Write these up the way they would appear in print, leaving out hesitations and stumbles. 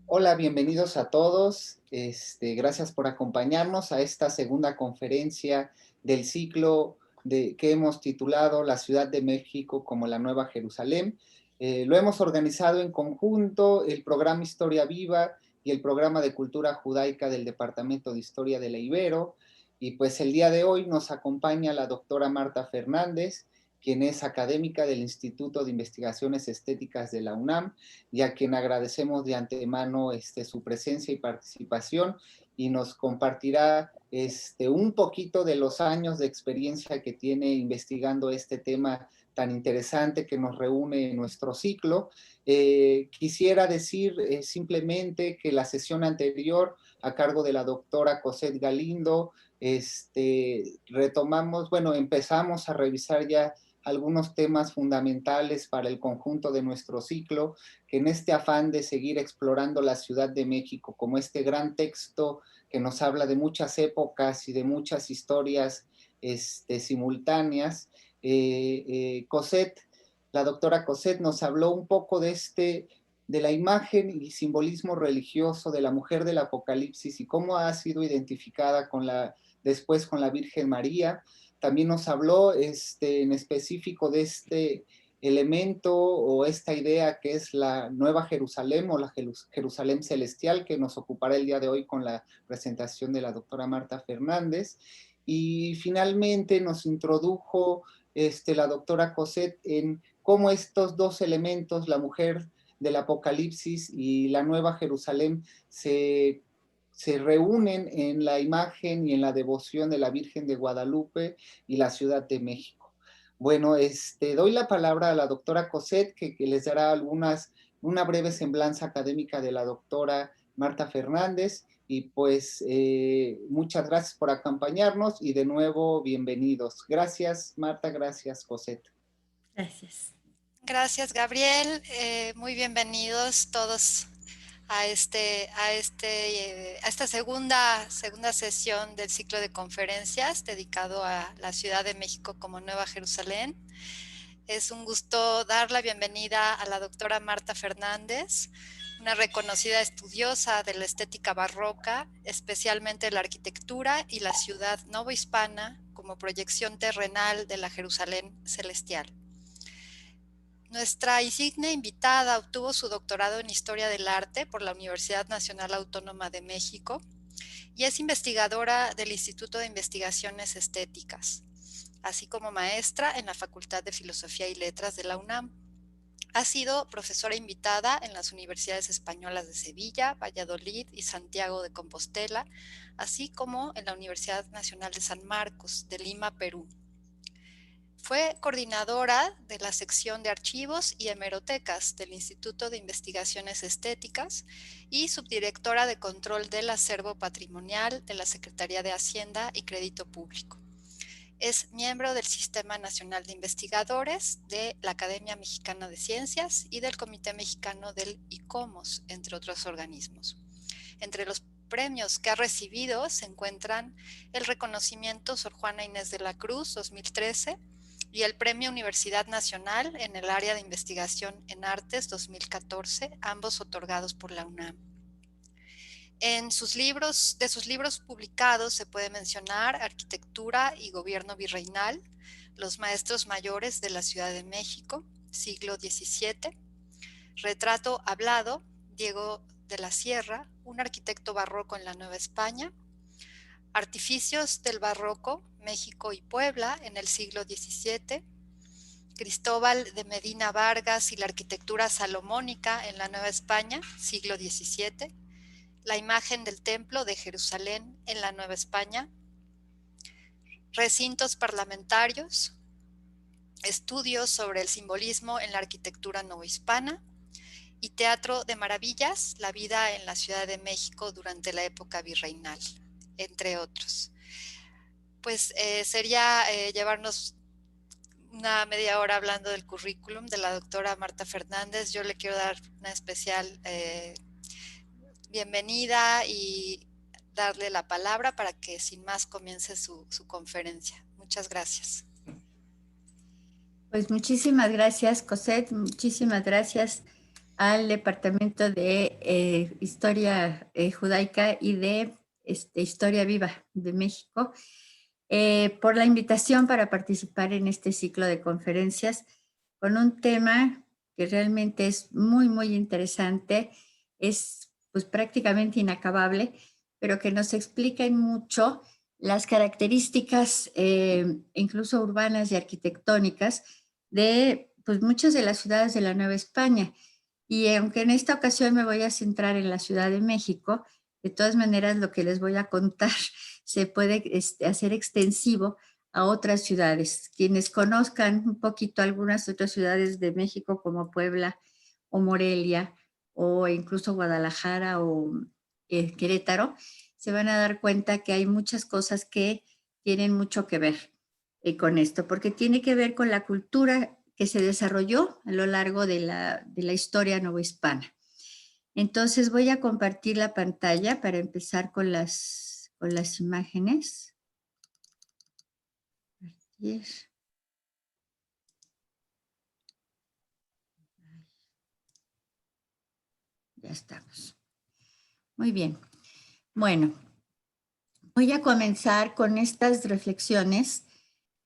Hola, bienvenidos a todos. Gracias por acompañarnos a esta segunda conferencia del ciclo que hemos titulado La Ciudad de México como la Nueva Jerusalén. Lo hemos organizado en conjunto el programa Historia Viva y el programa de Cultura Judaica del Departamento de Historia de la Ibero. Y pues el día de hoy nos acompaña la doctora Marta Fernández, quien es académica del Instituto de Investigaciones Estéticas de la UNAM y a quien agradecemos de antemano su presencia y participación y nos compartirá un poquito de los años de experiencia que tiene investigando este tema tan interesante que nos reúne en nuestro ciclo. Quisiera decir simplemente que la sesión anterior, a cargo de la doctora Cosette Galindo, retomamos, bueno, empezamos a revisar ya algunos temas fundamentales para el conjunto de nuestro ciclo, que en este afán de seguir explorando la Ciudad de México como este gran texto que nos habla de muchas épocas y de muchas historias simultáneas, Cosette, la doctora Cosette nos habló un poco de la imagen y simbolismo religioso de la mujer del Apocalipsis y cómo ha sido identificada después con la Virgen María. También nos habló en específico de este elemento o esta idea que es la Nueva Jerusalén o la Jerusalén celestial, que nos ocupará el día de hoy con la presentación de la doctora Marta Fernández. Y finalmente nos introdujo la doctora Cosette en cómo estos dos elementos, la mujer del Apocalipsis y la Nueva Jerusalén, se reúnen en la imagen y en la devoción de la Virgen de Guadalupe y la Ciudad de México. Bueno, doy la palabra a la doctora Cosette, que les dará una breve semblanza académica de la doctora Marta Fernández. Y pues muchas gracias por acompañarnos y de nuevo bienvenidos. Gracias Marta, gracias Cosette. Gracias. Gracias, Gabriel. Muy bienvenidos todos a esta segunda sesión del ciclo de conferencias dedicado a la Ciudad de México como Nueva Jerusalén. Es un gusto dar la bienvenida a la doctora Marta Fernández, una reconocida estudiosa de la estética barroca, especialmente la arquitectura y la ciudad novohispana como proyección terrenal de la Jerusalén celestial. Nuestra insigne invitada obtuvo su doctorado en Historia del Arte por la Universidad Nacional Autónoma de México y es investigadora del Instituto de Investigaciones Estéticas, así como maestra en la Facultad de Filosofía y Letras de la UNAM. Ha sido profesora invitada en las universidades españolas de Sevilla, Valladolid y Santiago de Compostela, así como en la Universidad Nacional de San Marcos de Lima, Perú. Fue coordinadora de la sección de archivos y hemerotecas del Instituto de Investigaciones Estéticas y subdirectora de control del acervo patrimonial de la Secretaría de Hacienda y Crédito Público. Es miembro del Sistema Nacional de Investigadores, de la Academia Mexicana de Ciencias y del Comité Mexicano del ICOMOS, entre otros organismos. Entre los premios que ha recibido se encuentran el reconocimiento Sor Juana Inés de la Cruz 2013, y el Premio Universidad Nacional en el área de investigación en artes 2014, ambos otorgados por la UNAM. De sus libros publicados se puede mencionar Arquitectura y Gobierno Virreinal, Los Maestros Mayores de la Ciudad de México, siglo XVII, Retrato Hablado, Diego de la Sierra, un arquitecto barroco en la Nueva España, Artificios del Barroco, México y Puebla en el siglo XVII, Cristóbal de Medina Vargas y la arquitectura salomónica en la Nueva España, siglo XVII, la imagen del Templo de Jerusalén en la Nueva España, recintos parlamentarios, estudios sobre el simbolismo en la arquitectura novohispana y Teatro de Maravillas, la vida en la Ciudad de México durante la época virreinal, entre otros. Pues sería llevarnos una media hora hablando del currículum de la doctora Marta Fernández. Yo le quiero dar una especial bienvenida y darle la palabra para que sin más comience su conferencia. Muchas gracias. Pues muchísimas gracias, Cosette, muchísimas gracias al Departamento de Historia Judaica y de Historia Viva de México por la invitación para participar en este ciclo de conferencias con un tema que realmente es muy, muy interesante. Es pues prácticamente inacabable, pero que nos explica en mucho las características incluso urbanas y arquitectónicas de pues muchas de las ciudades de la Nueva España. Y aunque en esta ocasión me voy a centrar en la Ciudad de México, de todas maneras lo que les voy a contar se puede hacer extensivo a otras ciudades. Quienes conozcan un poquito algunas otras ciudades de México como Puebla o Morelia o incluso Guadalajara o Querétaro, se van a dar cuenta que hay muchas cosas que tienen mucho que ver con esto, porque tiene que ver con la cultura que se desarrolló a lo largo de la historia novohispana. Entonces voy a compartir la pantalla para empezar con las imágenes. Ya estamos. Muy bien. Bueno, voy a comenzar con estas reflexiones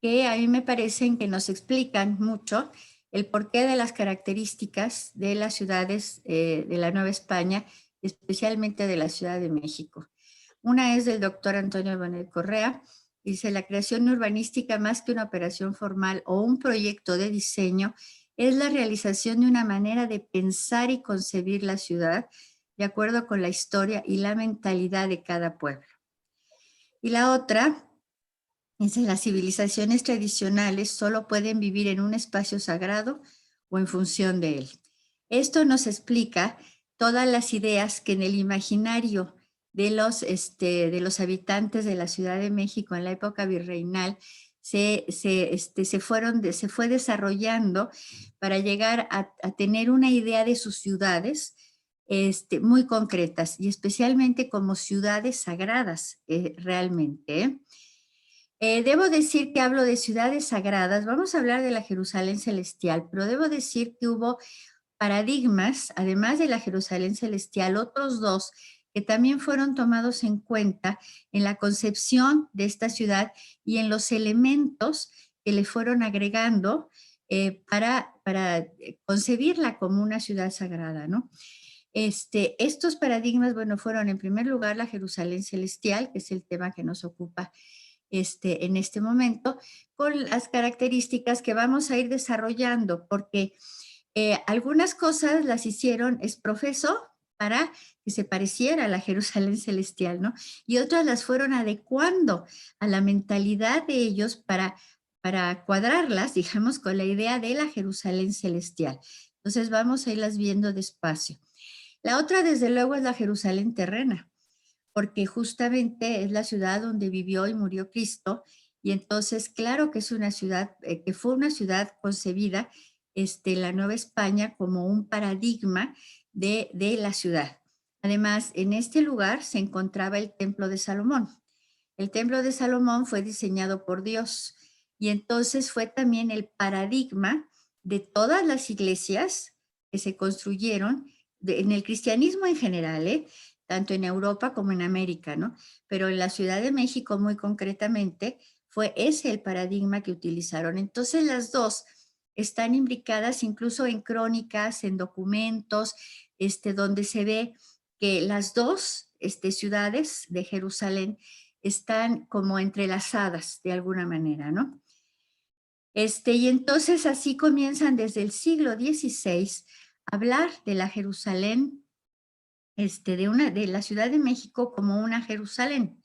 que a mí me parecen que nos explican mucho el porqué de las características de las ciudades de la Nueva España, especialmente de la Ciudad de México. Una es del doctor Antonio Bonet Correa, dice: la creación urbanística, más que una operación formal o un proyecto de diseño, es la realización de una manera de pensar y concebir la ciudad de acuerdo con la historia y la mentalidad de cada pueblo. Y la otra dice: las civilizaciones tradicionales solo pueden vivir en un espacio sagrado o en función de él. Esto nos explica todas las ideas que en el imaginario de los habitantes de la Ciudad de México en la época virreinal se fue desarrollando para llegar a tener una idea de sus ciudades muy concretas y especialmente como ciudades sagradas realmente. Debo decir que hablo de ciudades sagradas, vamos a hablar de la Jerusalén celestial, pero debo decir que hubo paradigmas, además de la Jerusalén celestial, otros dos que también fueron tomados en cuenta en la concepción de esta ciudad y en los elementos que le fueron agregando para concebirla como una ciudad sagrada, ¿no? Estos paradigmas, bueno, fueron en primer lugar la Jerusalén celestial, que es el tema que nos ocupa en este momento, con las características que vamos a ir desarrollando, porque algunas cosas las hicieron ex profeso para que se pareciera a la Jerusalén celestial, ¿no? Y otras las fueron adecuando a la mentalidad de ellos para cuadrarlas, digamos, con la idea de la Jerusalén celestial. Entonces vamos a irlas viendo despacio. La otra, desde luego, es la Jerusalén terrena, porque justamente es la ciudad donde vivió y murió Cristo, y entonces claro que es una ciudad, que fue una ciudad concebida, la Nueva España, como un paradigma de la ciudad. Además, en este lugar se encontraba el Templo de Salomón. El Templo de Salomón fue diseñado por Dios, y entonces fue también el paradigma de todas las iglesias que se construyeron en el cristianismo en general, tanto en Europa como en América, ¿no? Pero en la Ciudad de México muy concretamente fue ese el paradigma que utilizaron. Entonces las dos están imbricadas incluso en crónicas, en documentos, donde se ve que las dos ciudades de Jerusalén están como entrelazadas de alguna manera, ¿no? Y entonces así comienzan desde el siglo XVI a hablar de la Jerusalén, de la Ciudad de México como una Jerusalén.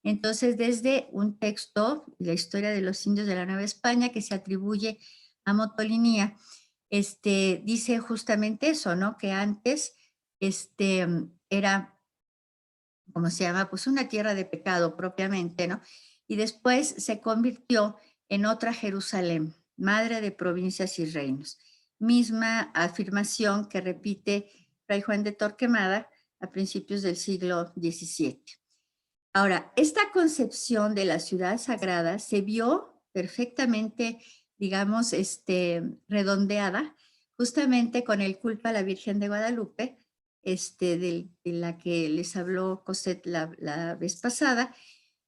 Entonces, desde un texto, la historia de los indios de la Nueva España, que se atribuye a Motolinía, dice justamente eso, ¿no? Que antes era, ¿cómo se llama? Pues una tierra de pecado propiamente, ¿no? Y después se convirtió en otra Jerusalén, madre de provincias y reinos. Misma afirmación que repite Fray Juan de Torquemada a principios del siglo XVII. Ahora, esta concepción de la ciudad sagrada se vio perfectamente, digamos, redondeada justamente con el culto a la Virgen de Guadalupe, de la que les habló Cosette la vez pasada,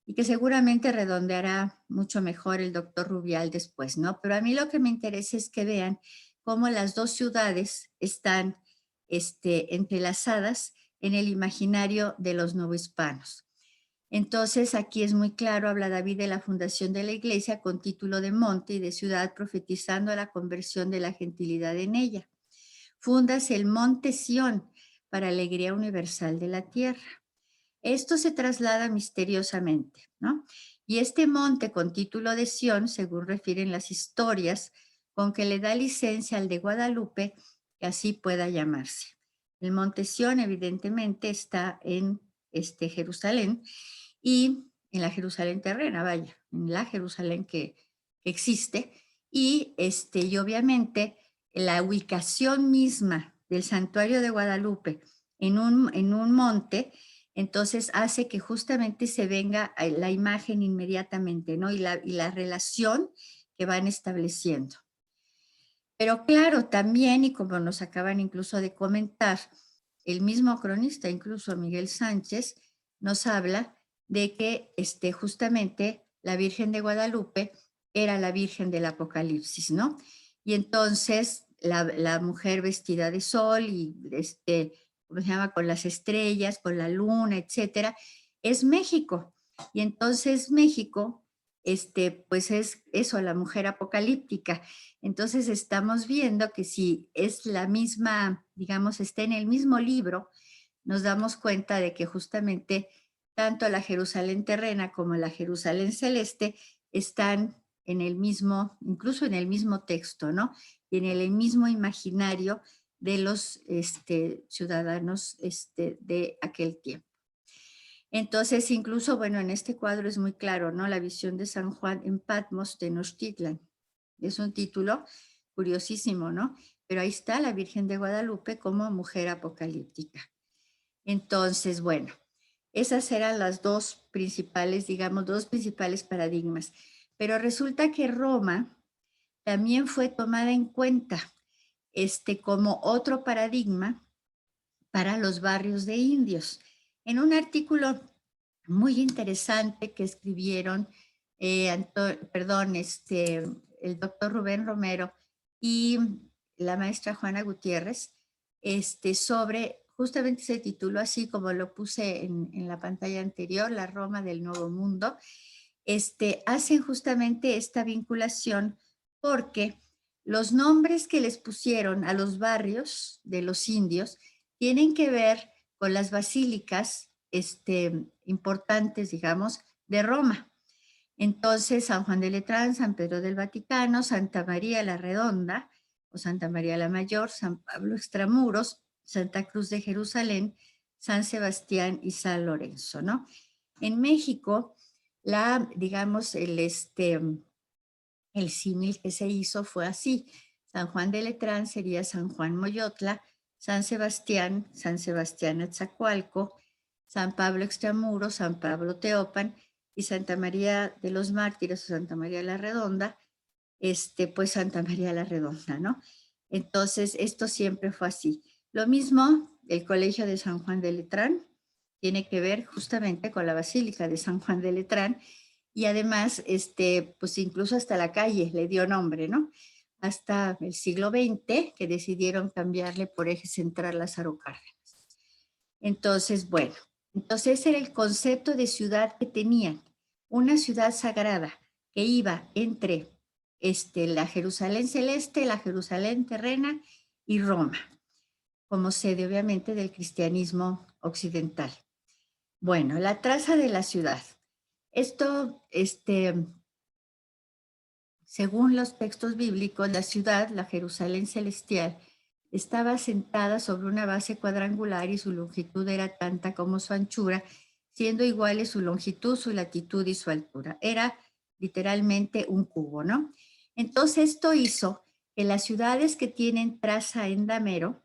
y que seguramente redondeará mucho mejor el doctor Rubial después, ¿no? Pero a mí lo que me interesa es que vean cómo las dos ciudades están entrelazadas en el imaginario de los novohispanos. Entonces, aquí es muy claro, habla David de la fundación de la iglesia con título de monte y de ciudad, profetizando la conversión de la gentilidad en ella. Fundas el monte Sión para alegría universal de la tierra. Esto se traslada misteriosamente, ¿no? Y este monte con título de Sión, según refieren las historias, con que le da licencia al de Guadalupe, que así pueda llamarse. El monte Sión evidentemente está en Jerusalén y en la Jerusalén terrena, vaya, en la Jerusalén que existe. Y obviamente la ubicación misma del santuario de Guadalupe en un monte, entonces hace que justamente se venga la imagen inmediatamente, ¿no? Y la relación que van estableciendo. Pero claro, también, y como nos acaban incluso de comentar, el mismo cronista, incluso Miguel Sánchez, nos habla de que justamente la Virgen de Guadalupe era la Virgen del Apocalipsis, ¿no? Y entonces la mujer vestida de sol y ¿cómo se llama? Con las estrellas, con la luna, etcétera, es México. Y entonces México, pues es eso, la mujer apocalíptica. Entonces estamos viendo que si es la misma, digamos, está en el mismo libro, nos damos cuenta de que justamente tanto la Jerusalén terrena como la Jerusalén celeste están en el mismo, incluso en el mismo texto, ¿no? Y en el mismo imaginario de los ciudadanos de aquel tiempo. Entonces, incluso, bueno, en este cuadro es muy claro, ¿no? La visión de San Juan en Patmos, Tenochtitlan. Es un título curiosísimo, ¿no? Pero ahí está la Virgen de Guadalupe como mujer apocalíptica. Entonces, bueno, esas eran las dos principales, digamos, dos principales paradigmas. Pero resulta que Roma también fue tomada en cuenta como otro paradigma para los barrios de indios. En un artículo muy interesante que escribieron el doctor Rubén Romero y la maestra Juana Gutiérrez, sobre, justamente se tituló así como lo puse en la pantalla anterior, La Roma del Nuevo Mundo, hacen justamente esta vinculación porque los nombres que les pusieron a los barrios de los indios tienen que ver con las basílicas importantes, digamos, de Roma. Entonces, San Juan de Letrán, San Pedro del Vaticano, Santa María la Redonda o Santa María la Mayor, San Pablo Extramuros, Santa Cruz de Jerusalén, San Sebastián y San Lorenzo, ¿no? En México, digamos, el símil que se hizo fue así. San Juan de Letrán sería San Juan Moyotla, San Sebastián Atzacoalco, San Pablo Extramuros, San Pablo Teopan y Santa María de los Mártires o Santa María la Redonda, pues Santa María la Redonda, ¿no? Entonces, esto siempre fue así. Lo mismo, el Colegio de San Juan de Letrán tiene que ver justamente con la Basílica de San Juan de Letrán y además, pues incluso hasta la calle le dio nombre, ¿no? Hasta el siglo XX que decidieron cambiarle por Eje Central Lázaro Cárdenas. Entonces, bueno, entonces ese era el concepto de ciudad que tenían, una ciudad sagrada que iba entre la Jerusalén celeste, la Jerusalén terrena y Roma, como sede obviamente del cristianismo occidental. Bueno, la traza de la ciudad. Esto, según los textos bíblicos, la ciudad, la Jerusalén celestial, estaba asentada sobre una base cuadrangular y su longitud era tanta como su anchura, siendo iguales su longitud, su latitud y su altura. Era literalmente un cubo, ¿no? Entonces esto hizo que las ciudades que tienen traza endamero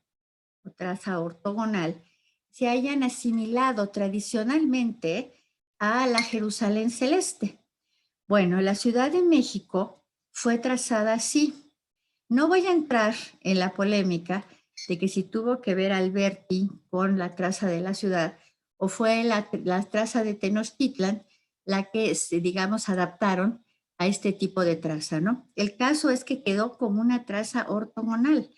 o traza ortogonal se hayan asimilado tradicionalmente a la Jerusalén celeste. Bueno, la Ciudad de México fue trazada así. No voy a entrar en la polémica de que si tuvo que ver Alberti con la traza de la ciudad o fue la traza de Tenochtitlan la que, digamos, adaptaron a este tipo de traza, ¿no? El caso es que quedó como una traza ortogonal.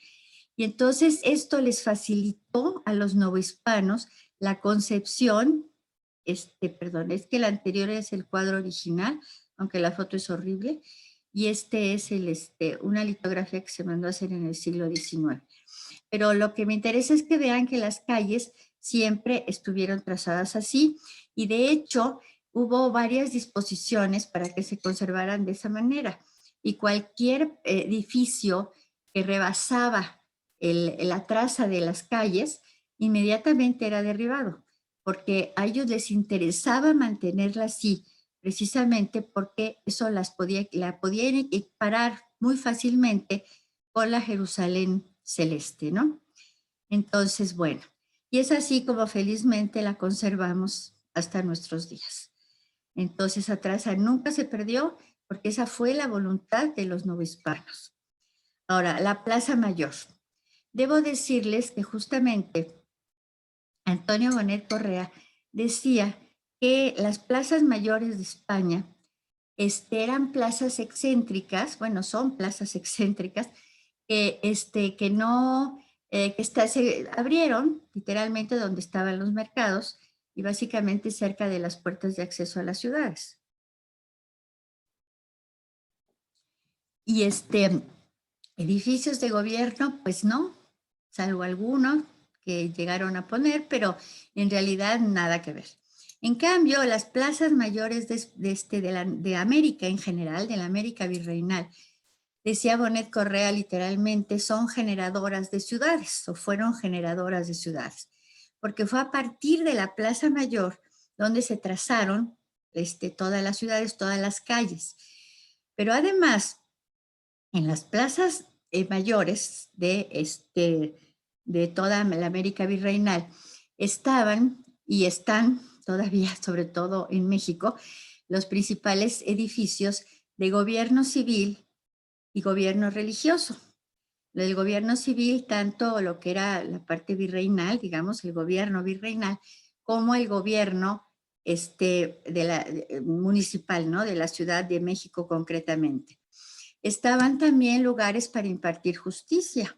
Y entonces esto les facilitó a los novohispanos la concepción, perdón, es que el anterior es el cuadro original, aunque la foto es horrible, y este es una litografía que se mandó a hacer en el siglo XIX. Pero lo que me interesa es que vean que las calles siempre estuvieron trazadas así, y de hecho hubo varias disposiciones para que se conservaran de esa manera, y cualquier edificio que rebasaba la traza de las calles inmediatamente era derribado, porque a ellos les interesaba mantenerla así, precisamente porque eso la podían equiparar muy fácilmente con la Jerusalén celeste, ¿no? Entonces, bueno, y es así como felizmente la conservamos hasta nuestros días. Entonces, esa traza nunca se perdió porque esa fue la voluntad de los novohispanos. Ahora, la Plaza Mayor. Debo decirles que justamente Antonio Bonet Correa decía que las plazas mayores de España eran plazas excéntricas, bueno, son plazas excéntricas, que no, se abrieron literalmente donde estaban los mercados y básicamente cerca de las puertas de acceso a las ciudades. Y edificios de gobierno, pues no, salvo algunos que llegaron a poner, pero en realidad nada que ver. En cambio, las plazas mayores de América en general, de la América virreinal, decía Bonet Correa literalmente, son generadoras de ciudades o fueron generadoras de ciudades, porque fue a partir de la Plaza Mayor donde se trazaron todas las ciudades, todas las calles. Pero además, en las plazas mayores de toda la América virreinal estaban y están todavía, sobre todo en México, los principales edificios de gobierno civil y gobierno religioso. El gobierno civil, tanto lo que era la parte virreinal, digamos, el gobierno virreinal, como el gobierno municipal, ¿no? De la Ciudad de México concretamente. Estaban también lugares para impartir justicia,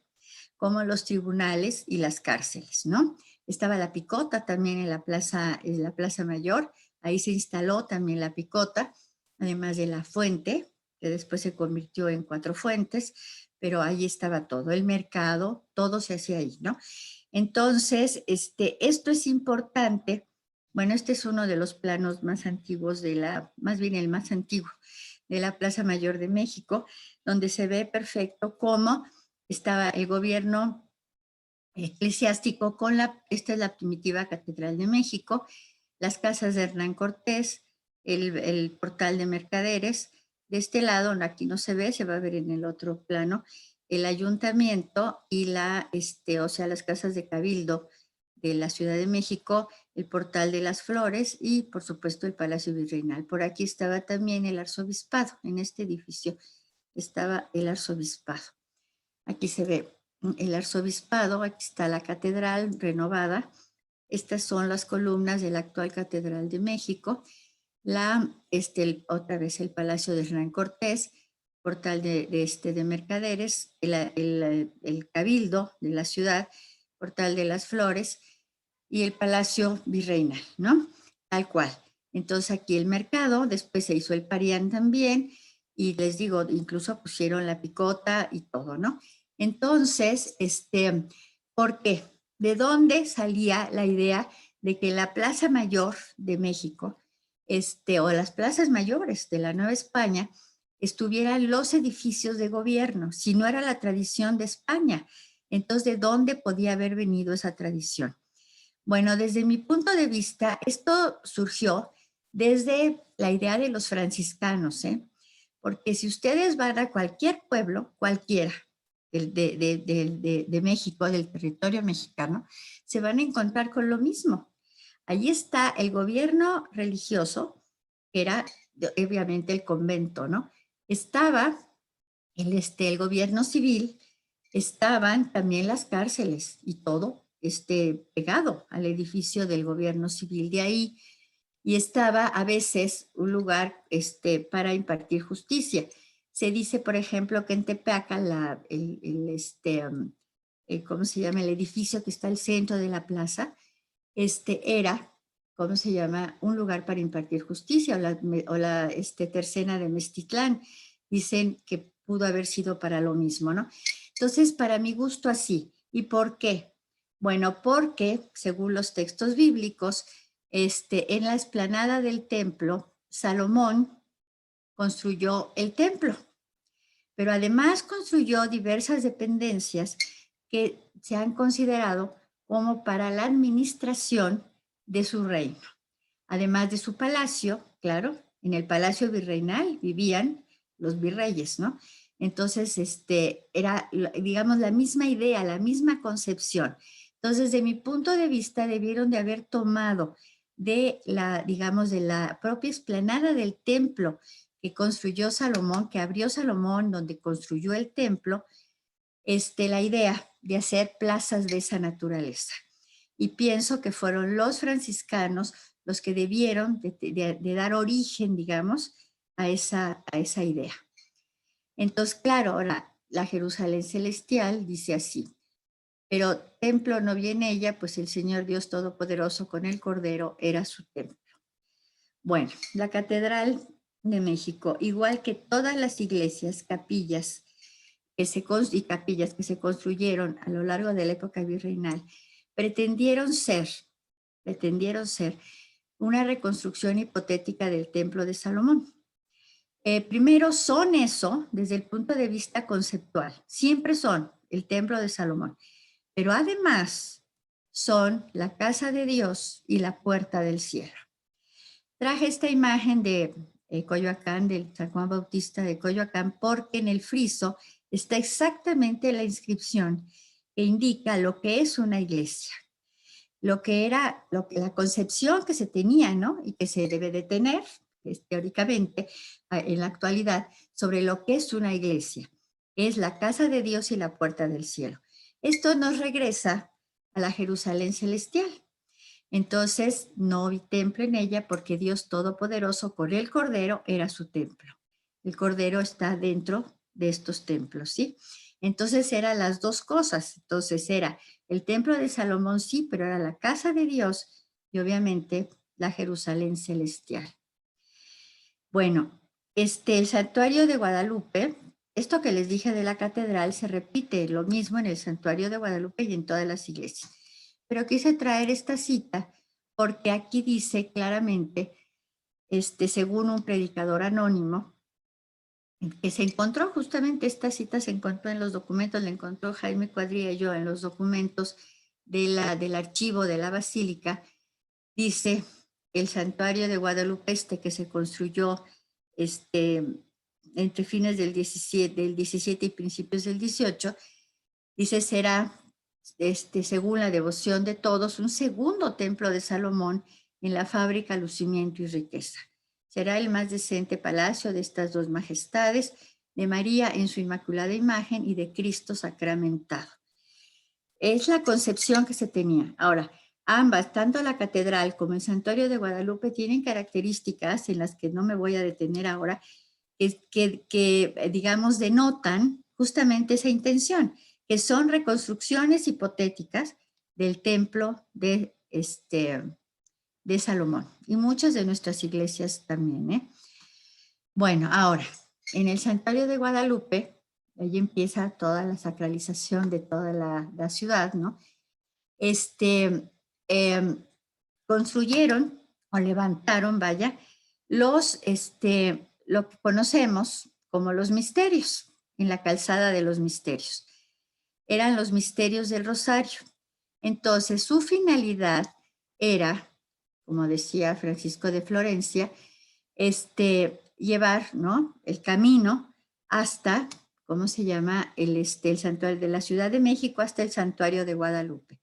como los tribunales y las cárceles, ¿no? Estaba la Picota también en la Plaza Mayor, ahí se instaló también la Picota, además de la Fuente, que después se convirtió en Cuatro Fuentes, pero ahí estaba todo, el mercado, todo se hacía ahí, ¿no? Entonces, esto es importante. Bueno, este es uno de los planos más antiguos más bien el más antiguo de la Plaza Mayor de México, donde se ve perfecto cómo estaba el gobierno eclesiástico con esta es la primitiva Catedral de México, las casas de Hernán Cortés, el portal de mercaderes. De este lado, aquí no se ve, se va a ver en el otro plano, el ayuntamiento y o sea, las casas de cabildo de la Ciudad de México, el portal de las Flores y, por supuesto, el Palacio Virreinal. Por aquí estaba también el arzobispado, en este edificio estaba el arzobispado. Aquí se ve el arzobispado, aquí está la catedral renovada. Estas son las columnas de la actual Catedral de México. Otra vez el Palacio de Hernán Cortés, portal de mercaderes, el Cabildo de la ciudad, portal de las Flores y el Palacio Virreinal, ¿no? Tal cual. Entonces aquí el mercado, después se hizo el Parián también, y les digo, incluso pusieron la Picota y todo, ¿no? Entonces, ¿por qué? ¿De dónde salía la idea de que la Plaza Mayor de México, o las plazas mayores de la Nueva España, estuvieran los edificios de gobierno, si no era la tradición de España? Entonces, ¿de dónde podía haber venido esa tradición? Bueno, desde mi punto de vista, esto surgió desde la idea de los franciscanos, ¿eh? Porque si ustedes van a cualquier pueblo, cualquiera, de México, del territorio mexicano, se van a encontrar con lo mismo. Allí está el gobierno religioso, que era obviamente el convento, ¿no? Estaba el gobierno civil, estaban también las cárceles y todo pegado al edificio del gobierno civil de ahí, y estaba a veces un lugar para impartir justicia. Se dice, por ejemplo, que en Tepeaca, ¿cómo se llama? El edificio que está al centro de la plaza, era, ¿cómo se llama? Un lugar para impartir justicia, o la tercena de Meztitlán. Dicen que pudo haber sido para lo mismo, ¿no? Entonces, para mi gusto así. ¿Y por qué? Bueno, porque, según los textos bíblicos, en la explanada del templo, Salomón construyó el templo, pero además construyó diversas dependencias que se han considerado como para la administración de su reino. Además de su palacio, claro, en el palacio virreinal vivían los virreyes, ¿no? Entonces, era, digamos, la misma idea, la misma concepción. Entonces, de mi punto de vista, debieron de haber tomado de la, digamos, de la propia explanada del templo que construyó Salomón, que abrió Salomón, donde construyó el templo, la idea de hacer plazas de esa naturaleza. Y pienso que fueron los franciscanos los que debieron de dar origen, digamos, a esa idea. Entonces, claro, ahora la Jerusalén celestial dice así: pero templo no viene ella, pues el Señor Dios Todopoderoso con el Cordero era su templo. Bueno, la Catedral de México, igual que todas las iglesias, capillas capillas que se construyeron a lo largo de la época virreinal, pretendieron ser una reconstrucción hipotética del Templo de Salomón. Primero son eso desde el punto de vista conceptual, siempre son el Templo de Salomón, pero además son la casa de Dios y la puerta del cielo. Traje esta imagen de Coyoacán, del San Juan Bautista de Coyoacán, porque en el friso está exactamente la inscripción que indica lo que es una iglesia, lo que era la concepción que se tenía, ¿no? Y que se debe de tener, teóricamente, en la actualidad, sobre lo que es una iglesia. Es la casa de Dios y la puerta del cielo. Esto nos regresa a la Jerusalén celestial. Entonces, no vi templo en ella porque Dios Todopoderoso con el Cordero era su templo. El Cordero está dentro de estos templos, ¿sí? Entonces eran las dos cosas. Entonces era el templo de Salomón, sí, pero era la casa de Dios y obviamente la Jerusalén celestial. Bueno, el santuario de Guadalupe, esto que les dije de la catedral se repite lo mismo en el santuario de Guadalupe y en todas las iglesias. Pero quise traer esta cita porque aquí dice claramente, según un predicador anónimo, que se encontró justamente esta cita, se encontró en los documentos, la encontró Jaime Cuadrillo en los documentos del archivo de la Basílica. Dice: el santuario de Guadalupe que se construyó entre fines del 17 y principios del 18, dice, será, según la devoción de todos, un segundo templo de Salomón en la fábrica, lucimiento y riqueza. Será el más decente palacio de estas dos majestades, de María en su inmaculada imagen y de Cristo sacramentado. Es la concepción que se tenía. Ahora, ambas, tanto la catedral como el santuario de Guadalupe, tienen características en las que no me voy a detener ahora, que digamos, denotan justamente esa intención, que son reconstrucciones hipotéticas del templo de Salomón, y muchas de nuestras iglesias también. Bueno, ahora, en el santuario de Guadalupe, ahí empieza toda la sacralización de toda la ciudad, ¿no? Construyeron o levantaron, vaya, lo que conocemos como los misterios, en la calzada de los misterios. Eran los misterios del Rosario. Entonces, su finalidad era, como decía Francisco de Florencia, llevar, ¿no?, el camino hasta, ¿cómo se llama?, el santuario de la Ciudad de México, hasta el santuario de Guadalupe.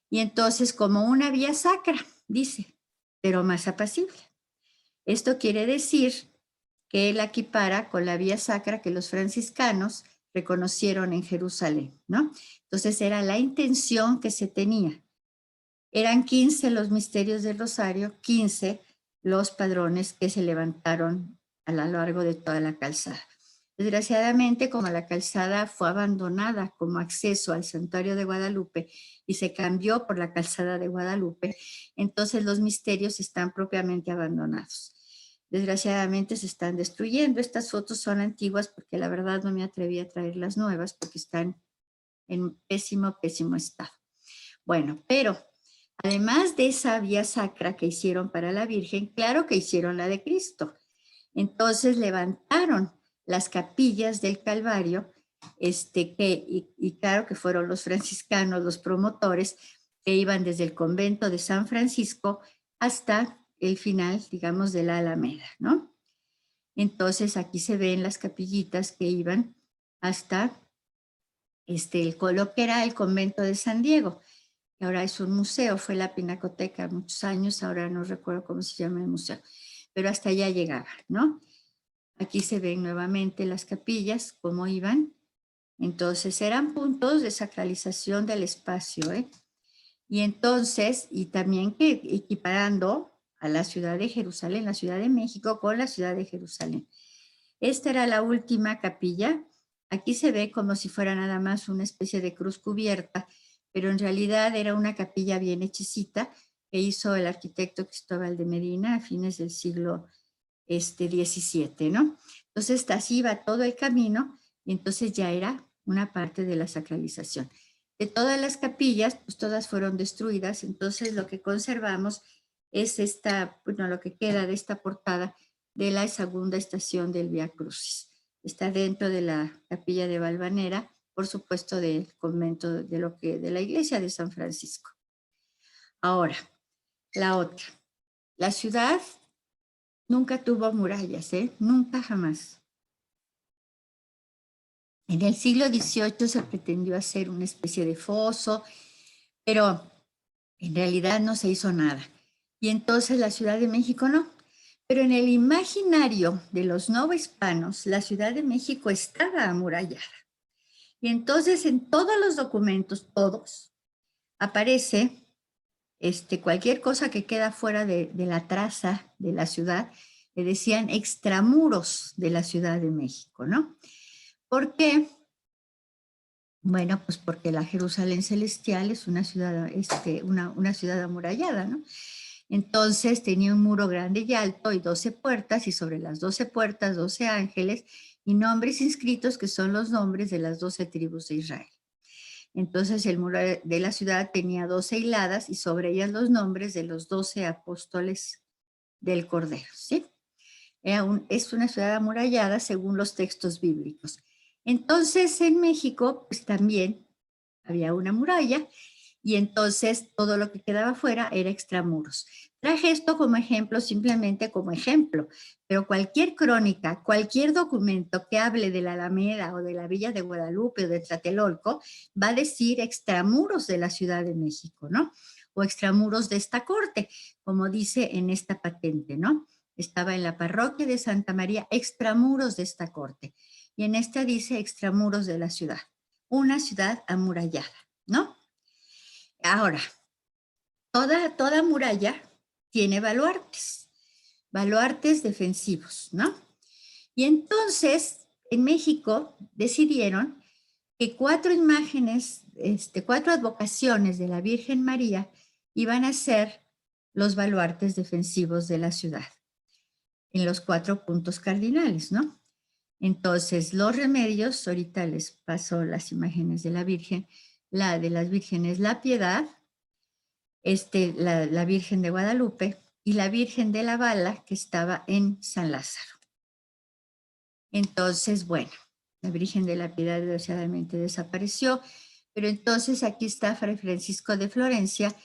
Y entonces, como una vía sacra, dice, pero más apacible. Esto quiere decir que la equipara con la vía sacra que los franciscanos reconocieron en Jerusalén, ¿no? Entonces era la intención que se tenía. Eran 15 los misterios del Rosario, 15 los padrones que se levantaron a lo largo de toda la calzada. Desgraciadamente, como la calzada fue abandonada como acceso al santuario de Guadalupe y se cambió por la calzada de Guadalupe, entonces los misterios están propiamente abandonados. Desgraciadamente se están destruyendo. Estas fotos son antiguas porque la verdad no me atreví a traer las nuevas porque están en pésimo, pésimo estado. Bueno, pero además de esa vía sacra que hicieron para la Virgen, claro que hicieron la de Cristo. Entonces levantaron las capillas del Calvario, y claro que fueron los franciscanos, los promotores, que iban desde el convento de San Francisco hasta el final, digamos, de la Alameda, ¿no? Entonces aquí se ven las capillitas que iban hasta lo que era el convento de San Diego, que ahora es un museo, fue la Pinacoteca muchos años, ahora no recuerdo cómo se llama el museo, pero hasta allá llegaba, ¿no? Aquí se ven nuevamente las capillas, cómo iban. Entonces eran puntos de sacralización del espacio, ¿eh? Y entonces, y también que equiparando a la ciudad de Jerusalén, la Ciudad de México con la Ciudad de Jerusalén. Esta era la última capilla. Aquí se ve como si fuera nada más una especie de cruz cubierta, pero en realidad era una capilla bien hechicita que hizo el arquitecto Cristóbal de Medina a fines del siglo XVII, ¿no? Entonces así iba todo el camino y entonces ya era una parte de la sacralización. De todas las capillas, pues todas fueron destruidas, entonces lo que conservamos es lo que queda de esta portada de la segunda estación del Vía Crucis. Está dentro de la capilla de Valvanera, por supuesto del convento de la iglesia de San Francisco. Ahora, la otra. La ciudad nunca tuvo murallas, nunca jamás. En el siglo XVIII se pretendió hacer una especie de foso, pero en realidad no se hizo nada. Y entonces la Ciudad de México no. Pero en el imaginario de los novohispanos, la Ciudad de México estaba amurallada. Y entonces en todos los documentos, todos, aparece cualquier cosa que queda fuera de la traza de la ciudad, le decían extramuros de la Ciudad de México, ¿no? ¿Por qué? Bueno, pues porque la Jerusalén celestial es una ciudad, una ciudad amurallada, ¿no? Entonces tenía un muro grande y alto y 12 puertas, y sobre las 12 puertas 12 ángeles y nombres inscritos que son los nombres de las 12 tribus de Israel. Entonces el muro de la ciudad tenía 12 hiladas y sobre ellas los nombres de los 12 apóstoles del Cordero, ¿sí? Es una ciudad amurallada según los textos bíblicos. Entonces en México pues también había una muralla y entonces todo lo que quedaba fuera era extramuros. Traje esto como ejemplo, simplemente como ejemplo, pero cualquier crónica, cualquier documento que hable de la Alameda o de la Villa de Guadalupe o de Tlatelolco va a decir extramuros de la Ciudad de México, ¿no? O extramuros de esta corte, como dice en esta patente, ¿no? Estaba en la parroquia de Santa María, extramuros de esta corte. Y en esta dice extramuros de la ciudad, una ciudad amurallada, ¿no? Ahora, toda muralla tiene baluartes, baluartes defensivos, ¿no? Y entonces, en México decidieron que 4 imágenes, 4 advocaciones de la Virgen María iban a ser los baluartes defensivos de la ciudad, en los 4 puntos cardinales, ¿no? Entonces, los remedios, ahorita les paso las imágenes de la Virgen, la de las vírgenes La Piedad, la Virgen de Guadalupe y la Virgen de la Bala, que estaba en San Lázaro. Entonces, bueno, la Virgen de la Piedad desgraciadamente desapareció, pero entonces aquí está Fray Francisco de Florencia,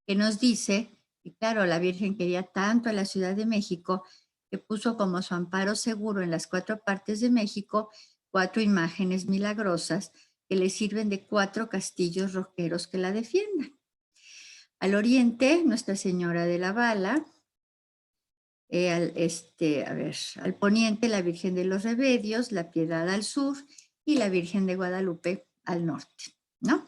que nos dice que claro, la Virgen quería tanto a la Ciudad de México que puso como su amparo seguro en las 4 partes de México 4 imágenes milagrosas que le sirven de 4 castillos roqueros que la defiendan. Al oriente, Nuestra Señora de la Bala, al poniente la Virgen de los Remedios, la Piedad al sur y la Virgen de Guadalupe al norte, ¿no?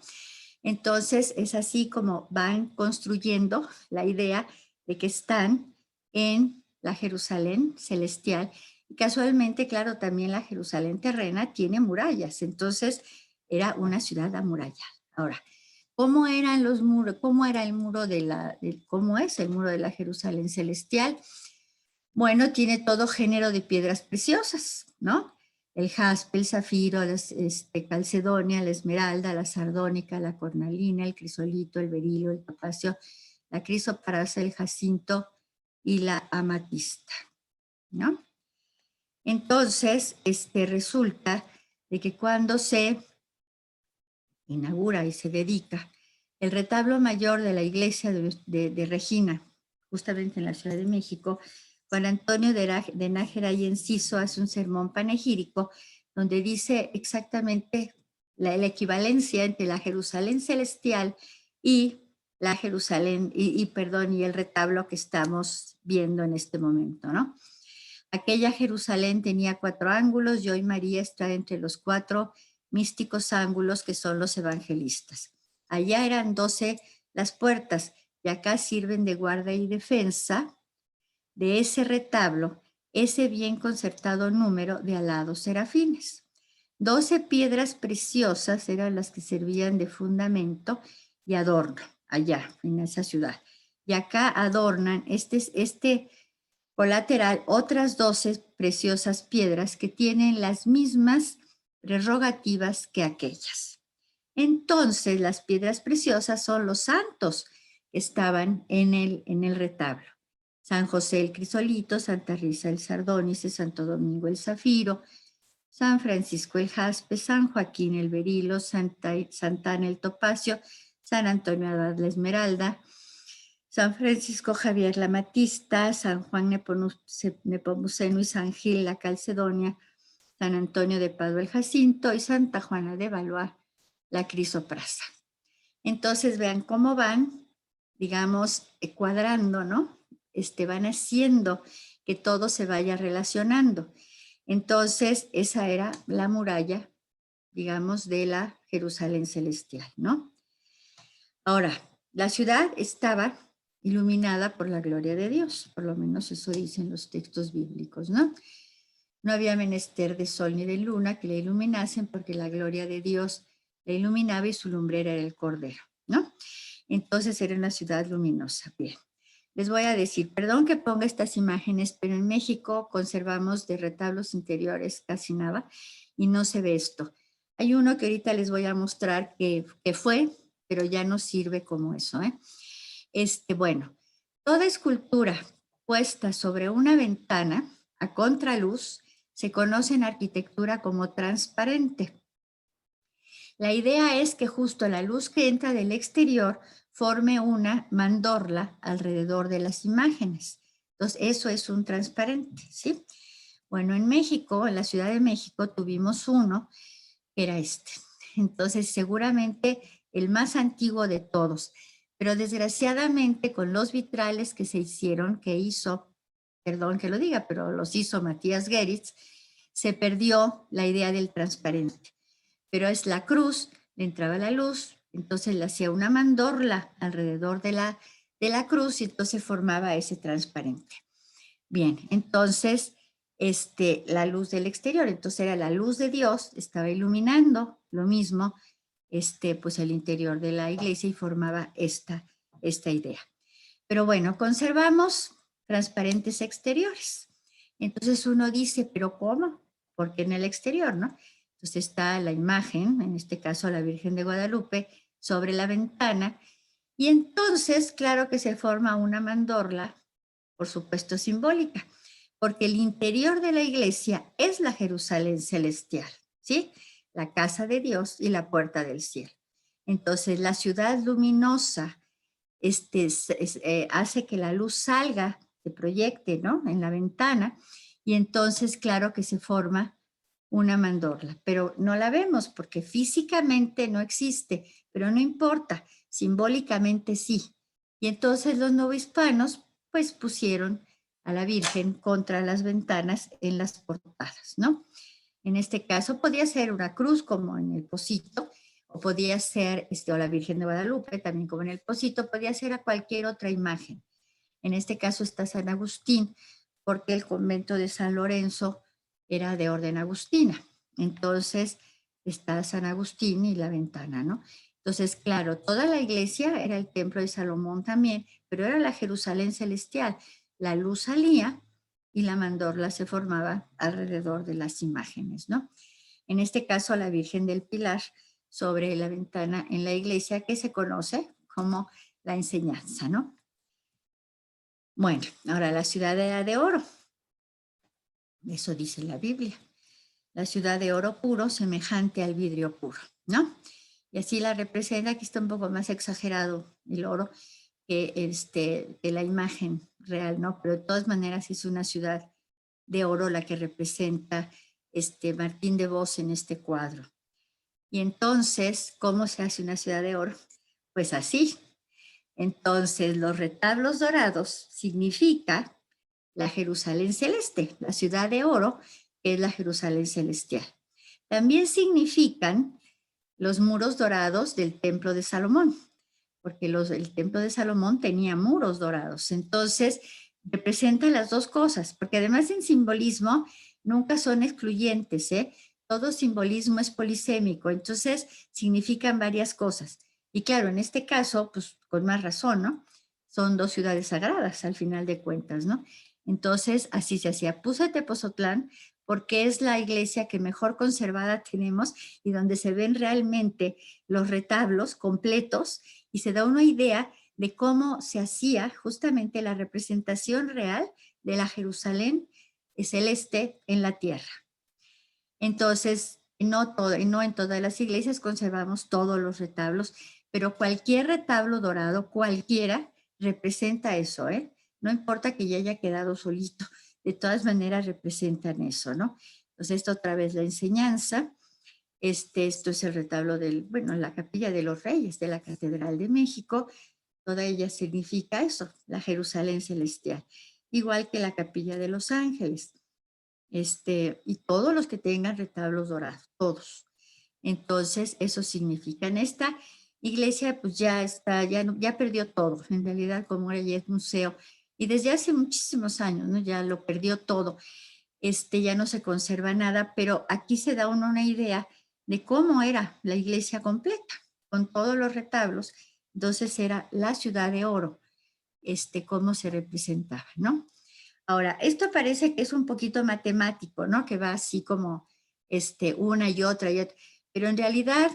Entonces es así como van construyendo la idea de que están en la Jerusalén celestial. Y casualmente, claro, también la Jerusalén terrena tiene murallas, entonces era una ciudad amurallada. Ahora, ¿cómo eran los muros? ¿Cómo era el muro cómo es el muro de la Jerusalén celestial? Bueno, tiene todo género de piedras preciosas, ¿no? El jaspe, el zafiro, la calcedonia, la esmeralda, la sardónica, la cornalina, el crisolito, el berilo, el topacio, la crisoprasa, el jacinto y la amatista, ¿no? Entonces, resulta de que cuando se inaugura y se dedica el retablo mayor de la iglesia de Regina, justamente en la Ciudad de México, Juan Antonio de Nájera y Enciso hace un sermón panegírico donde dice exactamente la equivalencia entre la Jerusalén celestial y la Jerusalén, y el retablo que estamos viendo en este momento, ¿no? Aquella Jerusalén tenía 4 ángulos y hoy María está entre los 4 místicos ángulos que son los evangelistas. Allá eran 12 las puertas y acá sirven de guarda y defensa de ese retablo, ese bien concertado número de alados serafines. 12 piedras preciosas eran las que servían de fundamento y adorno allá en esa ciudad. Y acá adornan este colateral otras 12 preciosas piedras que tienen las mismas prerrogativas que aquellas. Entonces, las piedras preciosas son los santos que estaban en el retablo. San José el crisolito, Santa Rita el sardónice, Santo Domingo el zafiro, San Francisco el jaspe, San Joaquín el berilo, Santana el topacio, San Antonio Abad la esmeralda, San Francisco Javier la amatista, San Juan Nepomuceno y San Gil la calcedonia, San Antonio de Padua el jacinto y Santa Juana de Valois la crisoprasa. Entonces vean cómo van, digamos, cuadrando, ¿no? Van haciendo que todo se vaya relacionando. Entonces esa era la muralla, digamos, de la Jerusalén celestial, ¿no? Ahora, la ciudad estaba iluminada por la gloria de Dios, por lo menos eso dicen los textos bíblicos, ¿no? No había menester de sol ni de luna que la iluminasen porque la gloria de Dios la iluminaba y su lumbrera era el cordero, ¿no? Entonces era una ciudad luminosa. Bien, les voy a decir, perdón que ponga estas imágenes, pero en México conservamos de retablos interiores casi nada y no se ve esto. Hay uno que ahorita les voy a mostrar que fue, pero ya no sirve como eso, ¿eh? Bueno, toda escultura puesta sobre una ventana a contraluz se conoce en arquitectura como transparente. La idea es que justo la luz que entra del exterior forme una mandorla alrededor de las imágenes. Entonces, eso es un transparente, ¿sí? Bueno, en México, en la Ciudad de México, tuvimos uno que era este. Entonces, seguramente el más antiguo de todos. Pero desgraciadamente, con los vitrales que se hicieron, que hizo, perdón que lo diga, pero los hizo Matías Geritz, se perdió la idea del transparente. Pero es la cruz, le entraba la luz, entonces le hacía una mandorla alrededor de la cruz y entonces formaba ese transparente. Bien, entonces, la luz del exterior, entonces era la luz de Dios, estaba iluminando lo mismo, pues el interior de la iglesia y formaba esta idea. Pero bueno, conservamos transparentes exteriores. Entonces uno dice, ¿pero cómo? Porque en el exterior, ¿no? Entonces está la imagen, en este caso la Virgen de Guadalupe, sobre la ventana. Y entonces, claro que se forma una mandorla, por supuesto simbólica, porque el interior de la iglesia es la Jerusalén celestial, ¿sí? La casa de Dios y la puerta del cielo. Entonces la ciudad luminosa hace que la luz salga, se proyecte, ¿no? En la ventana y entonces claro que se forma una mandorla, pero no la vemos porque físicamente no existe, pero no importa, simbólicamente sí. Y entonces los novohispanos pues pusieron a la Virgen contra las ventanas en las portadas, ¿no? En este caso podía ser una cruz como en el Pocito, o podía ser o la Virgen de Guadalupe, también como en el Pocito, podía ser a cualquier otra imagen. En este caso está San Agustín, porque el convento de San Lorenzo era de orden agustina. Entonces está San Agustín y la ventana, ¿no? Entonces, claro, toda la iglesia era el templo de Salomón también, pero era la Jerusalén celestial. La luz salía y la mandorla se formaba alrededor de las imágenes, ¿no? En este caso, la Virgen del Pilar sobre la ventana en la iglesia, que se conoce como la enseñanza, ¿no? Bueno, ahora la ciudad era de oro. Eso dice la Biblia. La ciudad de oro puro, semejante al vidrio puro, ¿no? Y así la representa. Aquí está un poco más exagerado el oro que la imagen real, ¿no? Pero de todas maneras es una ciudad de oro la que representa Martín de Vos en este cuadro. Y entonces, ¿cómo se hace una ciudad de oro? Pues así. Entonces, los retablos dorados significa la Jerusalén celeste, la ciudad de oro, que es la Jerusalén celestial. También significan los muros dorados del templo de Salomón, porque el templo de Salomón tenía muros dorados. Entonces, representa las dos cosas, porque además en simbolismo nunca son excluyentes, ¿eh? Todo simbolismo es polisémico, entonces significan varias cosas. Y claro, en este caso, pues con más razón, ¿no? Son dos ciudades sagradas al final de cuentas, ¿no? Entonces, así se hacía. Puse Tepozotlán porque es la iglesia que mejor conservada tenemos y donde se ven realmente los retablos completos y se da una idea de cómo se hacía justamente la representación real de la Jerusalén celeste en la tierra. Entonces, no en todas las iglesias conservamos todos los retablos, pero cualquier retablo dorado, cualquiera, representa eso, ¿eh? No importa que ya haya quedado solito, de todas maneras representan eso, ¿no? Entonces, esto otra vez la enseñanza. Esto es el retablo la capilla de los Reyes de la Catedral de México. Toda ella significa eso, la Jerusalén celestial. Igual que la capilla de los Ángeles. Y todos los que tengan retablos dorados, todos. Entonces, eso significa. En esta iglesia, pues ya está, ya perdió todo. En realidad, como ahora ya es museo, y desde hace muchísimos años, ¿no? Ya lo perdió todo. Ya no se conserva nada, pero aquí se da una idea de cómo era la iglesia completa, con todos los retablos. Entonces era la ciudad de oro, cómo se representaba, ¿no? Ahora, esto parece que es un poquito matemático, ¿no? Que va así como una y otra, pero en realidad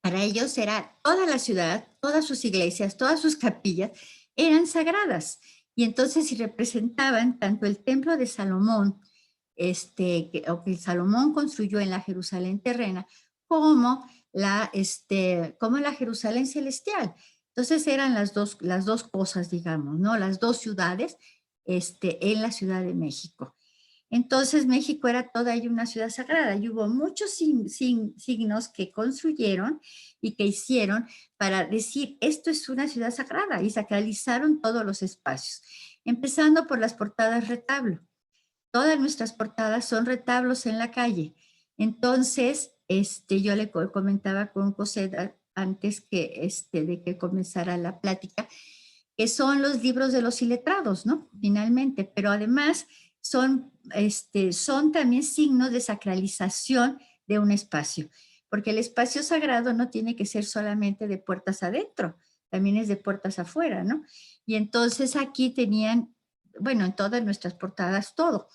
para ellos era toda la ciudad, todas sus iglesias, todas sus capillas eran sagradas. Y entonces si representaban tanto el templo de Salomón, que Salomón construyó en la Jerusalén terrena, como como la Jerusalén celestial. Entonces eran las dos cosas, digamos, ¿no? Las dos ciudades en la Ciudad de México. Entonces México era toda una ciudad sagrada y hubo muchos signos que construyeron y que hicieron para decir esto es una ciudad sagrada y sacralizaron todos los espacios, empezando por las portadas retablo. Todas nuestras portadas son retablos en la calle. Entonces, yo le comentaba con Cosette antes de que comenzara la plática, que son los libros de los iletrados, ¿no? Finalmente, pero además son también signos de sacralización de un espacio, porque el espacio sagrado no tiene que ser solamente de puertas adentro, también es de puertas afuera, ¿no? Y entonces aquí tenían, bueno, en todas nuestras portadas todo.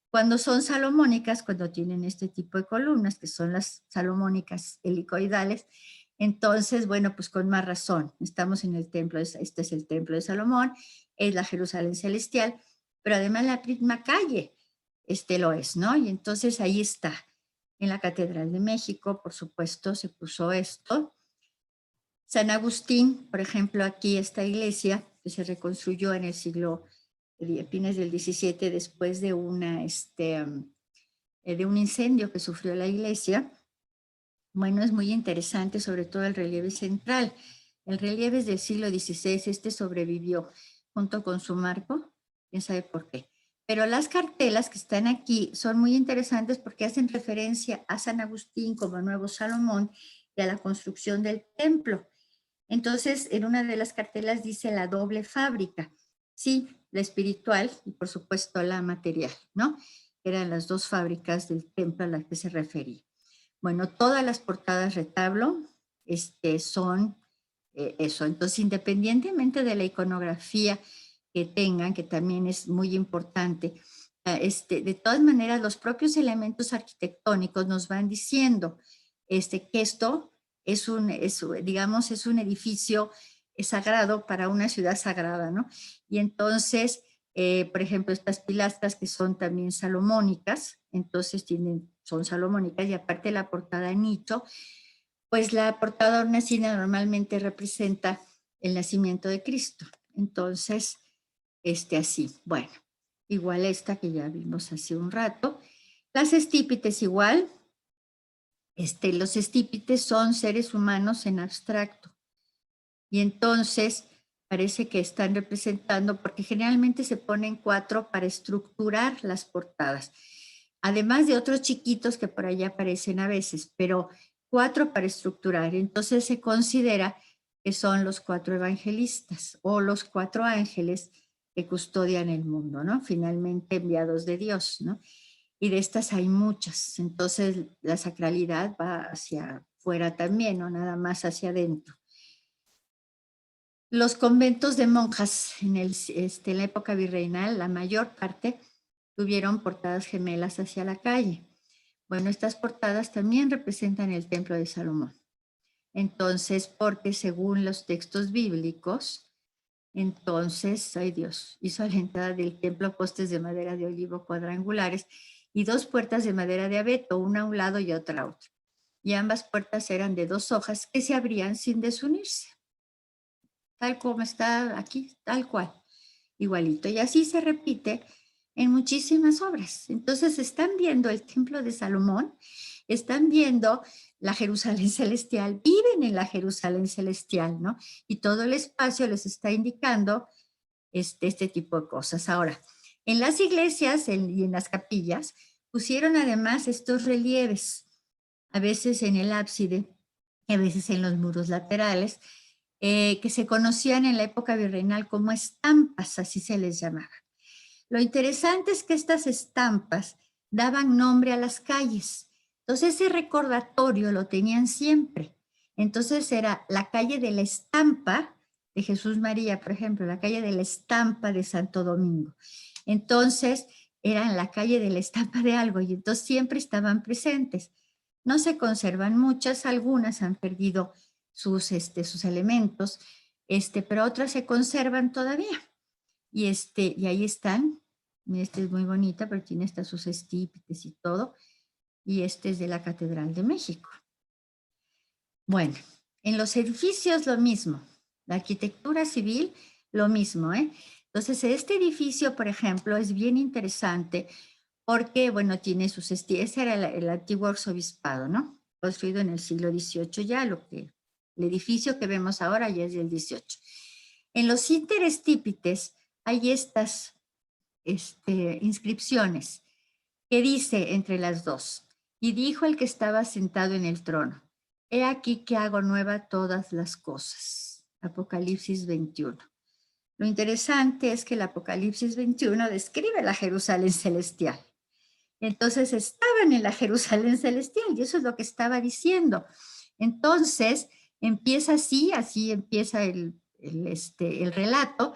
Cuando son salomónicas, cuando tienen este tipo de columnas, que son las salomónicas helicoidales, entonces, bueno, pues con más razón, estamos en el templo, este es el templo de Salomón, es la Jerusalén celestial, pero además la misma calle, lo es, ¿no? Y entonces ahí está, en la Catedral de México, por supuesto, se puso esto. San Agustín, por ejemplo, aquí esta iglesia que se reconstruyó en el siglo fines del 17 después de de un incendio que sufrió la iglesia. Bueno, es muy interesante, sobre todo el relieve central. El relieve es del siglo XVI, sobrevivió junto con su marco, quién sabe por qué. Pero las cartelas que están aquí son muy interesantes porque hacen referencia a San Agustín como Nuevo Salomón y a la construcción del templo. Entonces, en una de las cartelas dice la doble fábrica. Sí, la espiritual y por supuesto la material, ¿no? Eran las dos fábricas del templo a las que se refería. Bueno, todas las portadas retablo son eso. Entonces, independientemente de la iconografía que tengan, que también es muy importante, de todas maneras, los propios elementos arquitectónicos nos van diciendo que esto digamos, es un edificio sagrado para una ciudad sagrada, ¿no? Y entonces, por ejemplo, estas pilastras que son también salomónicas, entonces son salomónicas y aparte la portada nicho, pues la portada hornacina normalmente representa el nacimiento de Cristo. Entonces, así, bueno, igual esta que ya vimos hace un rato. Las estípites igual. Los estípites son seres humanos en abstracto. Y entonces parece que están representando, porque generalmente se ponen 4 para estructurar las portadas. Además de otros chiquitos que por allá aparecen a veces, pero 4 para estructurar. Entonces se considera que son los 4 evangelistas o los 4 ángeles que custodian el mundo, ¿no? Finalmente enviados de Dios, ¿no? Y de estas hay muchas. Entonces la sacralidad va hacia afuera también, no nada más hacia adentro. Los conventos de monjas en la época virreinal, la mayor parte tuvieron portadas gemelas hacia la calle. Bueno, estas portadas también representan el templo de Salomón. Entonces, porque según los textos bíblicos, entonces, ay Dios, hizo a la entrada del templo postes de madera de olivo cuadrangulares y 2 puertas de madera de abeto, una a un lado y otra a otro. Y ambas puertas eran de 2 hojas que se abrían sin desunirse. Tal como está aquí, tal cual, igualito. Y así se repite en muchísimas obras. Entonces están viendo el templo de Salomón, están viendo la Jerusalén celestial, viven en la Jerusalén celestial, ¿no? Y todo el espacio les está indicando este tipo de cosas. Ahora, en las iglesias y en las capillas pusieron además estos relieves, a veces en el ábside, a veces en los muros laterales, que se conocían en la época virreinal como estampas, así se les llamaba. Lo interesante es que estas estampas daban nombre a las calles. Entonces ese recordatorio lo tenían siempre. Entonces era la calle de la Estampa de Jesús María, por ejemplo, la calle de la Estampa de Santo Domingo. Entonces era la calle de la Estampa de algo y entonces siempre estaban presentes. No se conservan muchas, algunas han perdido sus elementos, pero otras se conservan todavía. Y ahí están. Esta es muy bonita, pero tiene hasta sus estípites y todo. Y este es de la Catedral de México. Bueno, en los edificios lo mismo. La arquitectura civil, lo mismo, ¿eh? Entonces, este edificio, por ejemplo, es bien interesante porque, bueno, tiene sus ese era el antiguo arzobispado, ¿no? Construido en el siglo XVIII ya, el edificio que vemos ahora ya es del XVIII. En los interestípites hay estas inscripciones que dice entre las dos, y dijo el que estaba sentado en el trono, he aquí que hago nueva todas las cosas. Apocalipsis 21. Lo interesante es que el Apocalipsis 21 describe la Jerusalén celestial. Entonces estaban en la Jerusalén celestial y eso es lo que estaba diciendo. Entonces empieza así empieza el relato,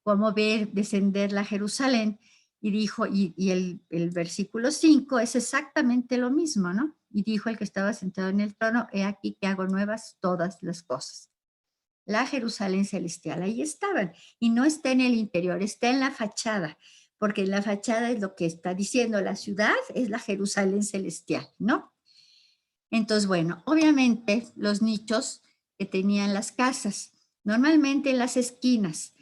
como ver descender la Jerusalén y dijo, y el versículo 5 es exactamente lo mismo, ¿no? Y dijo el que estaba sentado en el trono, he aquí que hago nuevas todas las cosas. La Jerusalén celestial, ahí estaban, y no está en el interior, está en la fachada, porque en la fachada es lo que está diciendo la ciudad, es la Jerusalén celestial, ¿no? Entonces, bueno, obviamente los nichos que tenían las casas, normalmente en las esquinas,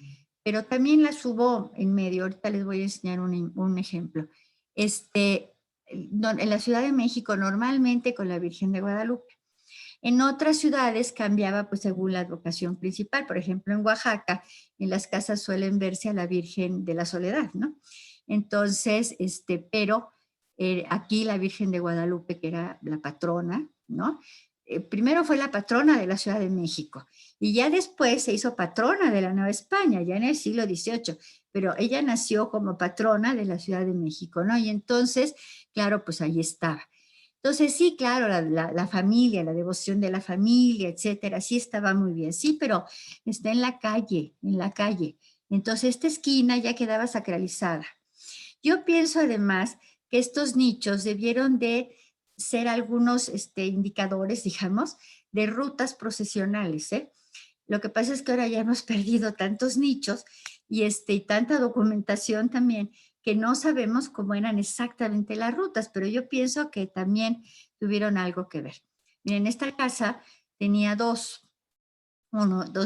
pero también las hubo en medio. Ahorita les voy a enseñar un ejemplo. En la Ciudad de México, normalmente con la Virgen de Guadalupe. En otras ciudades cambiaba pues según la advocación principal. Por ejemplo, en Oaxaca, en las casas suelen verse a la Virgen de la Soledad, ¿no? Entonces, pero aquí la Virgen de Guadalupe, que era la patrona, ¿no? Primero fue la patrona de la Ciudad de México y ya después se hizo patrona de la Nueva España, ya en el siglo XVIII, pero ella nació como patrona de la Ciudad de México, ¿no? Y entonces, claro, pues ahí estaba. Entonces, sí, claro, la familia, la devoción de la familia, etcétera, sí estaba muy bien, sí, pero está en la calle, en la calle. Entonces, esta esquina ya quedaba sacralizada. Yo pienso además que estos nichos debieron de ser algunos indicadores, digamos, de rutas procesionales, ¿eh? Lo que pasa es que ahora ya hemos perdido tantos nichos y tanta documentación también que no sabemos cómo eran exactamente las rutas, pero yo pienso que también tuvieron algo que ver. Miren, esta casa tenía dos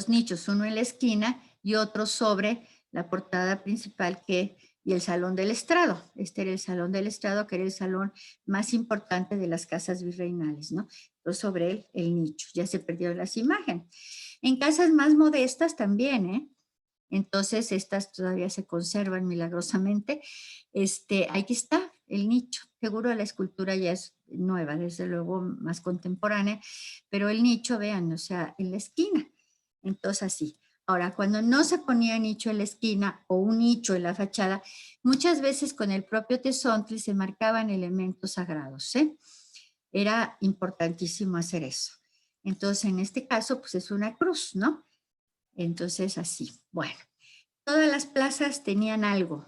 nichos, uno en la esquina y otro sobre la portada principal y el salón del estrado. Este era el salón del estrado, que era el salón más importante de las casas virreinales, ¿no? Entonces, sobre él, el nicho. Ya se perdieron las imágenes. En casas más modestas también, ¿eh? Entonces, estas todavía se conservan milagrosamente. Aquí está el nicho. Seguro la escultura ya es nueva, desde luego más contemporánea, pero el nicho, vean, o sea, en la esquina. Entonces, así. Ahora, cuando no se ponía nicho en la esquina o un nicho en la fachada, muchas veces con el propio tezontli se marcaban elementos sagrados, ¿eh? Era importantísimo hacer eso. Entonces, en este caso, pues es una cruz, ¿no? Entonces, así. Bueno, todas las plazas tenían algo.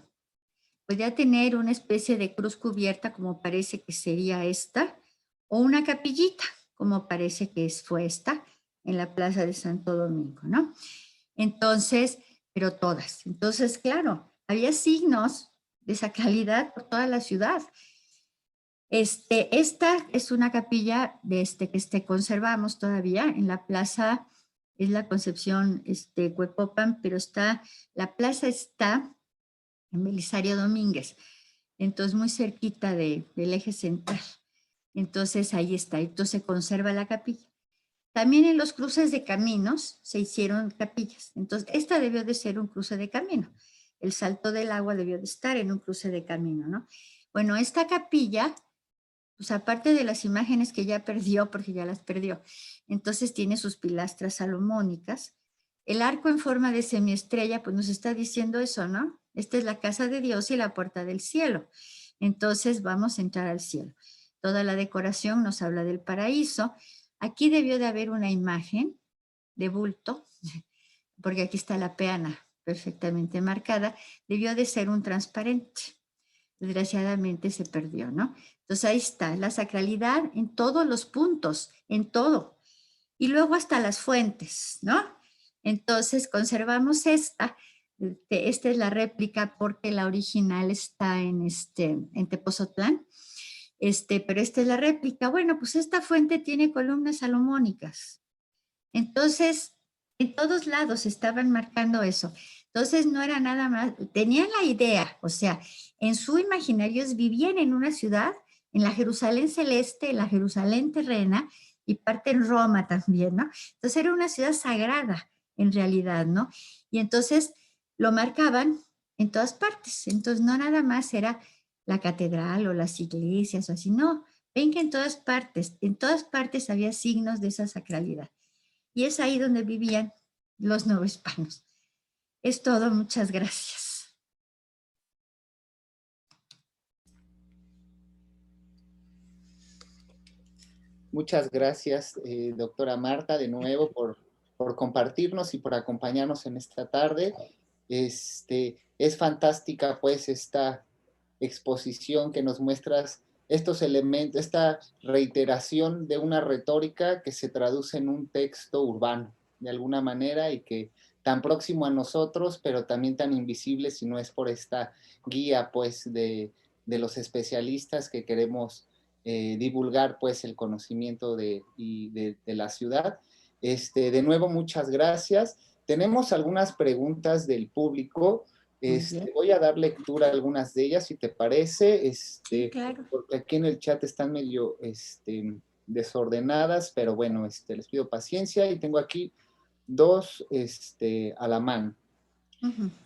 Podía tener una especie de cruz cubierta, como parece que sería esta, o una capillita, como parece que fue esta, en la Plaza de Santo Domingo, ¿no? Entonces, pero todas. Entonces, claro, había signos de sacralidad por toda la ciudad. Esta es una capilla que conservamos todavía en la plaza, es la Concepción Huepopan, pero la plaza está en Belisario Domínguez, entonces muy cerquita del eje central. Entonces ahí está, entonces se conserva la capilla. También en los cruces de caminos se hicieron capillas, entonces esta debió de ser un cruce de camino. El Salto del Agua debió de estar en un cruce de camino, ¿no? Bueno, esta capilla, pues aparte de las imágenes que ya perdió, porque ya las perdió, entonces tiene sus pilastras salomónicas. El arco en forma de semiestrella, pues nos está diciendo eso, ¿no? Esta es la casa de Dios y la puerta del cielo. Entonces vamos a entrar al cielo. Toda la decoración nos habla del paraíso. Aquí debió de haber una imagen de bulto, porque aquí está la peana perfectamente marcada. Debió de ser un transparente. Desgraciadamente se perdió, ¿no? Entonces ahí está, la sacralidad en todos los puntos, en todo. Y luego hasta las fuentes, ¿no? Entonces conservamos esta. Esta es la réplica porque la original está en Tepozotlán. Pero esta es la réplica. Bueno, pues esta fuente tiene columnas salomónicas. Entonces, en todos lados estaban marcando eso. Entonces, no era nada más, tenían la idea, o sea, en su imaginario vivían en una ciudad, en la Jerusalén celeste, en la Jerusalén terrena y parte en Roma también, ¿no? Entonces, era una ciudad sagrada en realidad, ¿no? Y entonces lo marcaban en todas partes. Entonces, no nada más era la catedral o las iglesias o así, no. Ven que en todas partes había signos de esa sacralidad. Y es ahí donde vivían los novohispanos. Es todo, muchas gracias. Muchas gracias, doctora Marta, de nuevo por compartirnos y por acompañarnos en esta tarde. Es fantástica pues esta exposición que nos muestras estos elementos, esta reiteración de una retórica que se traduce en un texto urbano, de alguna manera, y que tan próximo a nosotros, pero también tan invisible si no es por esta guía, pues, de los especialistas que queremos divulgar, pues, el conocimiento de la ciudad. De nuevo, muchas gracias. Tenemos algunas preguntas del público. Voy a dar lectura a algunas de ellas, si te parece, Sí, claro. porque aquí en el chat están medio desordenadas, pero bueno, les pido paciencia y tengo aquí dos a la mano.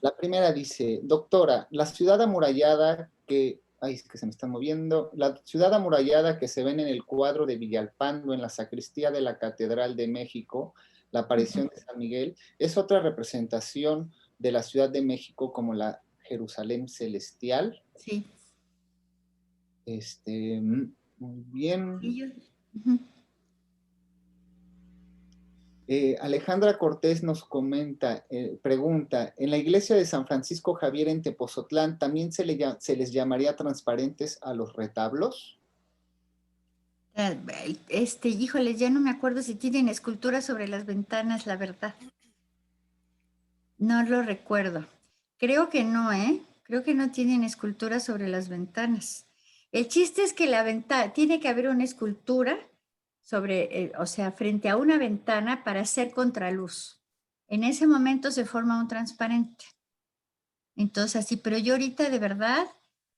La primera dice, doctora, la ciudad amurallada que, ay, es que se me están moviendo, la ciudad amurallada que se ven en el cuadro de Villalpando en la sacristía de la Catedral de México, la aparición de San Miguel, es otra representación de la Ciudad de México como la Jerusalén celestial. Sí. Muy bien. Sí, Alejandra Cortés nos comenta, pregunta, ¿en la iglesia de San Francisco Javier en Tepozotlán también se les llamaría transparentes a los retablos? Híjole, ya no me acuerdo si tienen esculturas sobre las ventanas, la verdad. No lo recuerdo. Creo que no, ¿eh? Creo que no tienen esculturas sobre las ventanas. El chiste es que la ventana, tiene que haber una escultura sobre, o sea, frente a una ventana para hacer contraluz. En ese momento se forma un transparente. Entonces, así, pero yo ahorita de verdad,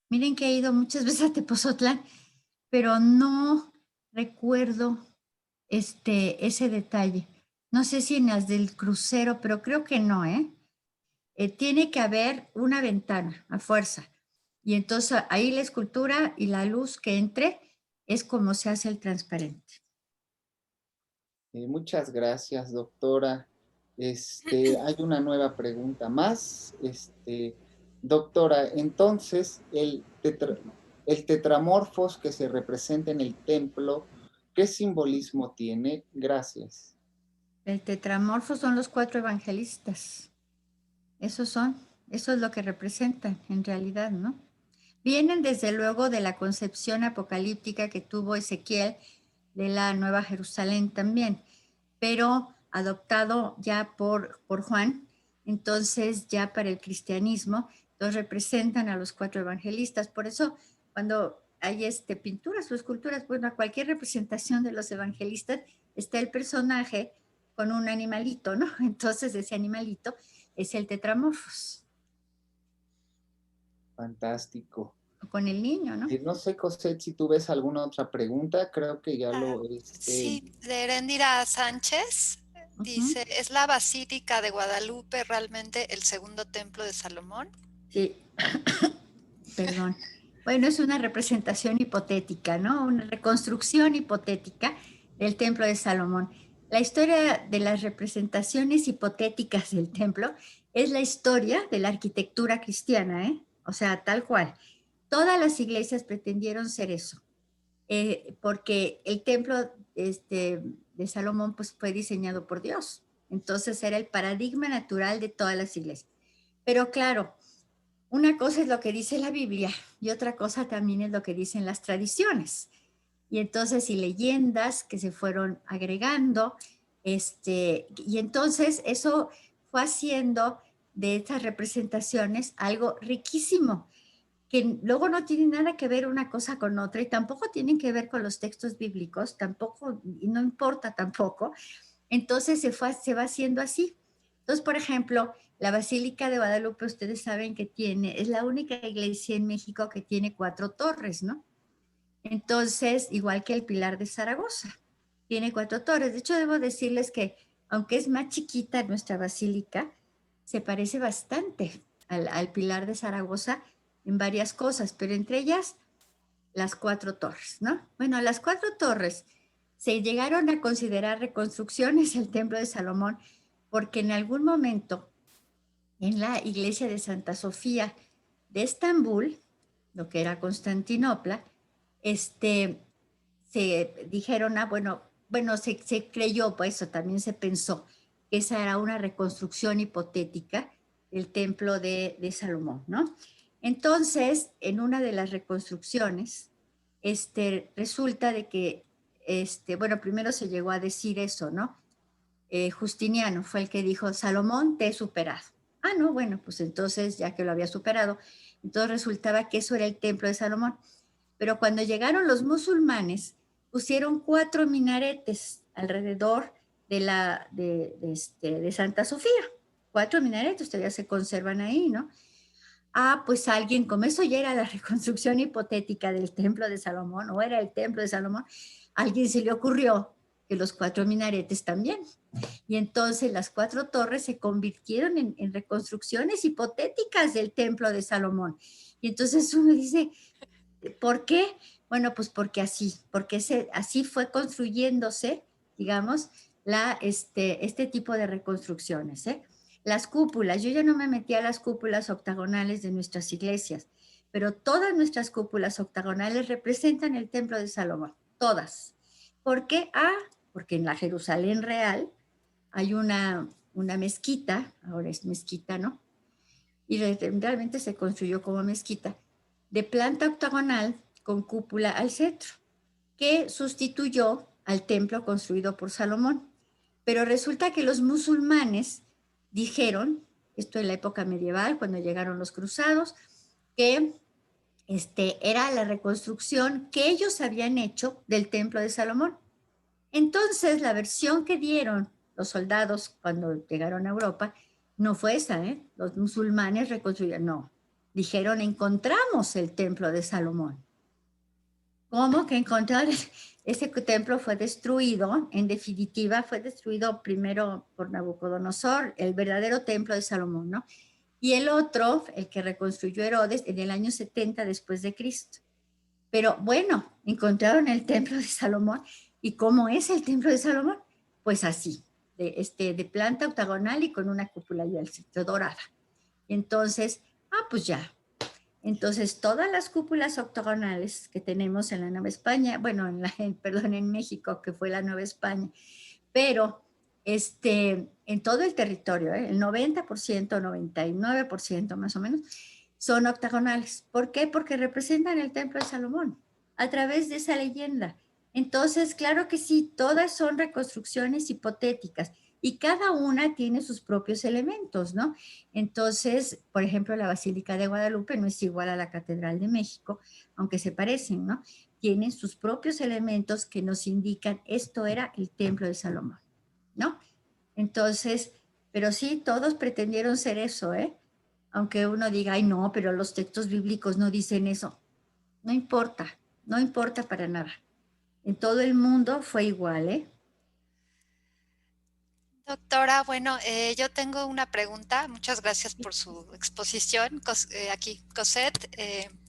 miren que he ido muchas veces a Tepozotlán, pero no recuerdo ese detalle. No sé si en las del crucero, pero creo que no, ¿eh? Tiene que haber una ventana a fuerza. Y entonces ahí la escultura y la luz que entre es como se hace el transparente. Muchas gracias, doctora. Hay una nueva pregunta más. Doctora, entonces, el tetramorfos que se representa en el templo, ¿qué simbolismo tiene? Gracias. El tetramorfo son los 4 evangelistas. Eso es lo que representan en realidad, ¿no? Vienen desde luego de la concepción apocalíptica que tuvo Ezequiel de la Nueva Jerusalén también, pero adoptado ya por Juan, entonces ya para el cristianismo, los representan a los 4 evangelistas. Por eso cuando hay pinturas o esculturas, bueno, a cualquier representación de los evangelistas está el personaje con un animalito, ¿no? Entonces ese animalito es el tetramorfos. Fantástico. Con el niño, ¿no? No sé, Cosette, si tú ves alguna otra pregunta, creo que ya lo... Sí, de Heréndira Sánchez dice, ¿es la Basílica de Guadalupe realmente el segundo templo de Salomón? Sí, perdón. Bueno, es una representación hipotética, ¿no? Una reconstrucción hipotética del templo de Salomón. La historia de las representaciones hipotéticas del templo es la historia de la arquitectura cristiana, ¿eh? O sea, tal cual. Todas las iglesias pretendieron ser eso, porque el templo de Salomón pues, fue diseñado por Dios. Entonces era el paradigma natural de todas las iglesias. Pero claro, una cosa es lo que dice la Biblia y otra cosa también es lo que dicen las tradiciones. Y entonces, y leyendas que se fueron agregando, y entonces eso fue haciendo de estas representaciones algo riquísimo, que luego no tiene nada que ver una cosa con otra y tampoco tienen que ver con los textos bíblicos, tampoco, y no importa tampoco. Entonces se va haciendo así. Entonces, por ejemplo, la Basílica de Guadalupe, ustedes saben que es la única iglesia en México que tiene 4 torres, ¿no? Entonces, igual que el Pilar de Zaragoza, tiene 4 torres. De hecho, debo decirles que, aunque es más chiquita nuestra basílica, se parece bastante al Pilar de Zaragoza en varias cosas, pero entre ellas las 4 torres, ¿no? Bueno, las 4 torres se llegaron a considerar reconstrucciones del Templo de Salomón porque en algún momento en la iglesia de Santa Sofía de Estambul, lo que era Constantinopla, se dijeron, se creyó, pues eso también se pensó, que esa era una reconstrucción hipotética del templo de Salomón, ¿no? Entonces, en una de las reconstrucciones, resulta de que, primero se llegó a decir eso, ¿no? Justiniano fue el que dijo, Salomón, te he superado. Ah, no, bueno, pues entonces, ya que lo había superado, entonces resultaba que eso era el templo de Salomón. Pero cuando llegaron los musulmanes, pusieron 4 minaretes alrededor de Santa Sofía. 4 minaretes todavía se conservan ahí, ¿no? Ah, pues alguien, como eso ya era la reconstrucción hipotética del templo de Salomón, o era el templo de Salomón, a alguien se le ocurrió que los 4 minaretes también. Y entonces las 4 torres se convirtieron en reconstrucciones hipotéticas del templo de Salomón. Y entonces uno dice, ¿por qué? Bueno, pues porque así fue construyéndose, digamos, este tipo de reconstrucciones. Las cúpulas, yo ya no me metí a las cúpulas octagonales de nuestras iglesias, pero todas nuestras cúpulas octagonales representan el templo de Salomón, todas. ¿Por qué? Porque en la Jerusalén real hay una mezquita, ahora es mezquita, ¿no? Y realmente se construyó como mezquita, de planta octagonal con cúpula al centro, que sustituyó al templo construido por Salomón. Pero resulta que los musulmanes dijeron, esto en la época medieval, cuando llegaron los cruzados, que era la reconstrucción que ellos habían hecho del templo de Salomón. Entonces, la versión que dieron los soldados cuando llegaron a Europa no fue esa, Los musulmanes reconstruyeron, no. Dijeron, encontramos el templo de Salomón. ¿Cómo que encontraron? Ese templo fue destruido, en definitiva fue destruido primero por Nabucodonosor, el verdadero templo de Salomón, ¿no? Y el otro, el que reconstruyó Herodes, en el año 70 después de Cristo. Pero bueno, encontraron el templo de Salomón. ¿Y cómo es el templo de Salomón? Pues así, de planta octagonal y con una cúpula y al centro dorada. Entonces, pues ya. Entonces, todas las cúpulas octagonales que tenemos en la Nueva España, bueno, en México, que fue la Nueva España, pero en todo el territorio, el 90%, 99% más o menos, son octagonales. ¿Por qué? Porque representan el templo de Salomón a través de esa leyenda. Entonces, claro que sí, todas son reconstrucciones hipotéticas y cada una tiene sus propios elementos, ¿no? Entonces, por ejemplo, la Basílica de Guadalupe no es igual a la Catedral de México, aunque se parecen, ¿no? Tienen sus propios elementos que nos indican esto era el templo de Salomón, ¿no? Entonces, pero sí, todos pretendieron ser eso, aunque uno diga, ay no, pero los textos bíblicos no dicen eso. No importa, no importa para nada. En todo el mundo fue igual, Doctora, bueno, yo tengo una pregunta. Muchas gracias por su exposición. Aquí, Cosette.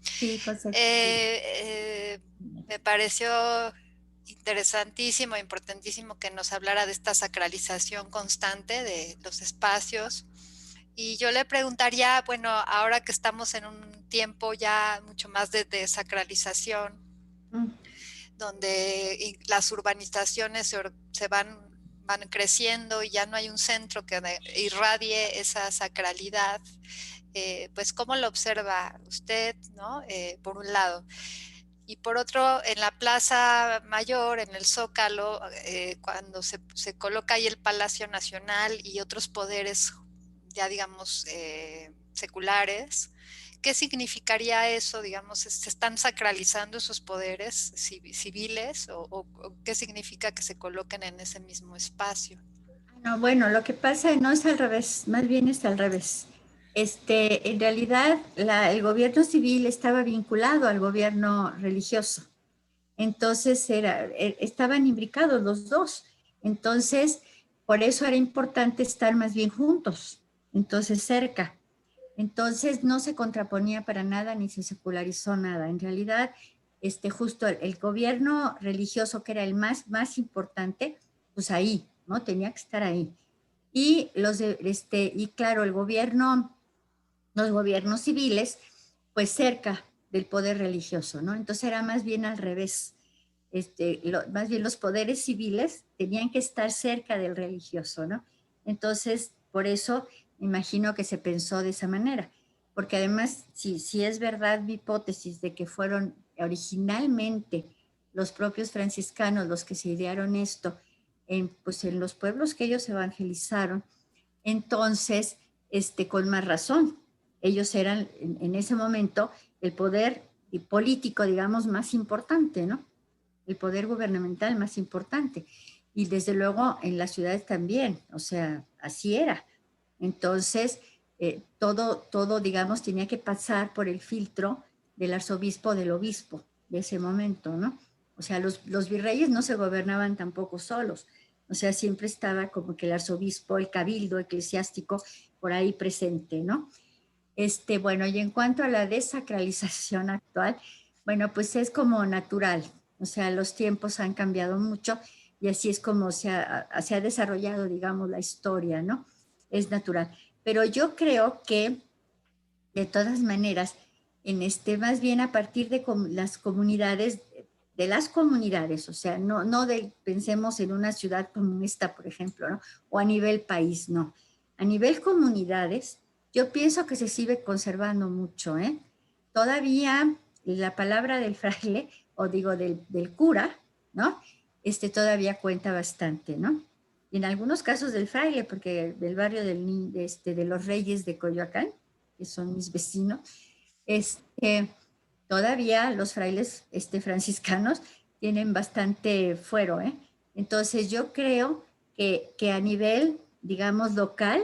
Sí, José. Me pareció interesantísimo, importantísimo que nos hablara de esta sacralización constante de los espacios. Y yo le preguntaría, bueno, ahora que estamos en un tiempo ya mucho más de desacralización, donde las urbanizaciones se van creciendo y ya no hay un centro que irradie esa sacralidad, pues ¿cómo lo observa usted, ¿no? Por un lado. Y por otro, en la Plaza Mayor, en el Zócalo, cuando se coloca ahí el Palacio Nacional y otros poderes ya digamos seculares, ¿qué significaría eso? Digamos, ¿se están sacralizando esos poderes civiles o qué significa que se coloquen en ese mismo espacio? No, bueno, lo que pasa no es al revés, más bien es al revés. En realidad, el gobierno civil estaba vinculado al gobierno religioso. Entonces, estaban imbricados los dos. Entonces, por eso era importante estar más bien juntos, entonces cerca. Entonces, no se contraponía para nada ni se secularizó nada. En realidad, justo el gobierno religioso, que era el más importante, pues ahí, ¿no? Tenía que estar ahí. Y y claro, los gobiernos civiles, pues cerca del poder religioso, ¿no? Entonces era más bien al revés. Más bien los poderes civiles tenían que estar cerca del religioso, ¿no? Entonces, por eso me imagino que se pensó de esa manera, porque además, si es verdad mi hipótesis de que fueron originalmente los propios franciscanos los que se idearon esto, pues en los pueblos que ellos evangelizaron, entonces, con más razón, ellos eran en ese momento el poder político, digamos, más importante, ¿no? El poder gubernamental más importante. Y desde luego en las ciudades también, o sea, así era. Entonces, todo, digamos, tenía que pasar por el filtro del arzobispo, del obispo de ese momento, ¿no? O sea, los virreyes no se gobernaban tampoco solos. O sea, siempre estaba como que el arzobispo, el cabildo eclesiástico por ahí presente, ¿no? Bueno, y en cuanto a la desacralización actual, bueno, pues es como natural. O sea, los tiempos han cambiado mucho y así es como se ha desarrollado, digamos, la historia, ¿no? Es natural. Pero yo creo que, de todas maneras, más bien a partir de las comunidades, o sea, pensemos en una ciudad como esta, por ejemplo, ¿no? O a nivel país, no. A nivel comunidades, yo pienso que se sigue conservando mucho, ¿eh? Todavía la palabra del fraile, o digo del cura, ¿no? Todavía cuenta bastante, ¿no? Y en algunos casos del fraile, porque del barrio de los Reyes de Coyoacán, que son mis vecinos, todavía los frailes franciscanos tienen bastante fuero, ¿eh? Entonces yo creo que a nivel, digamos, local,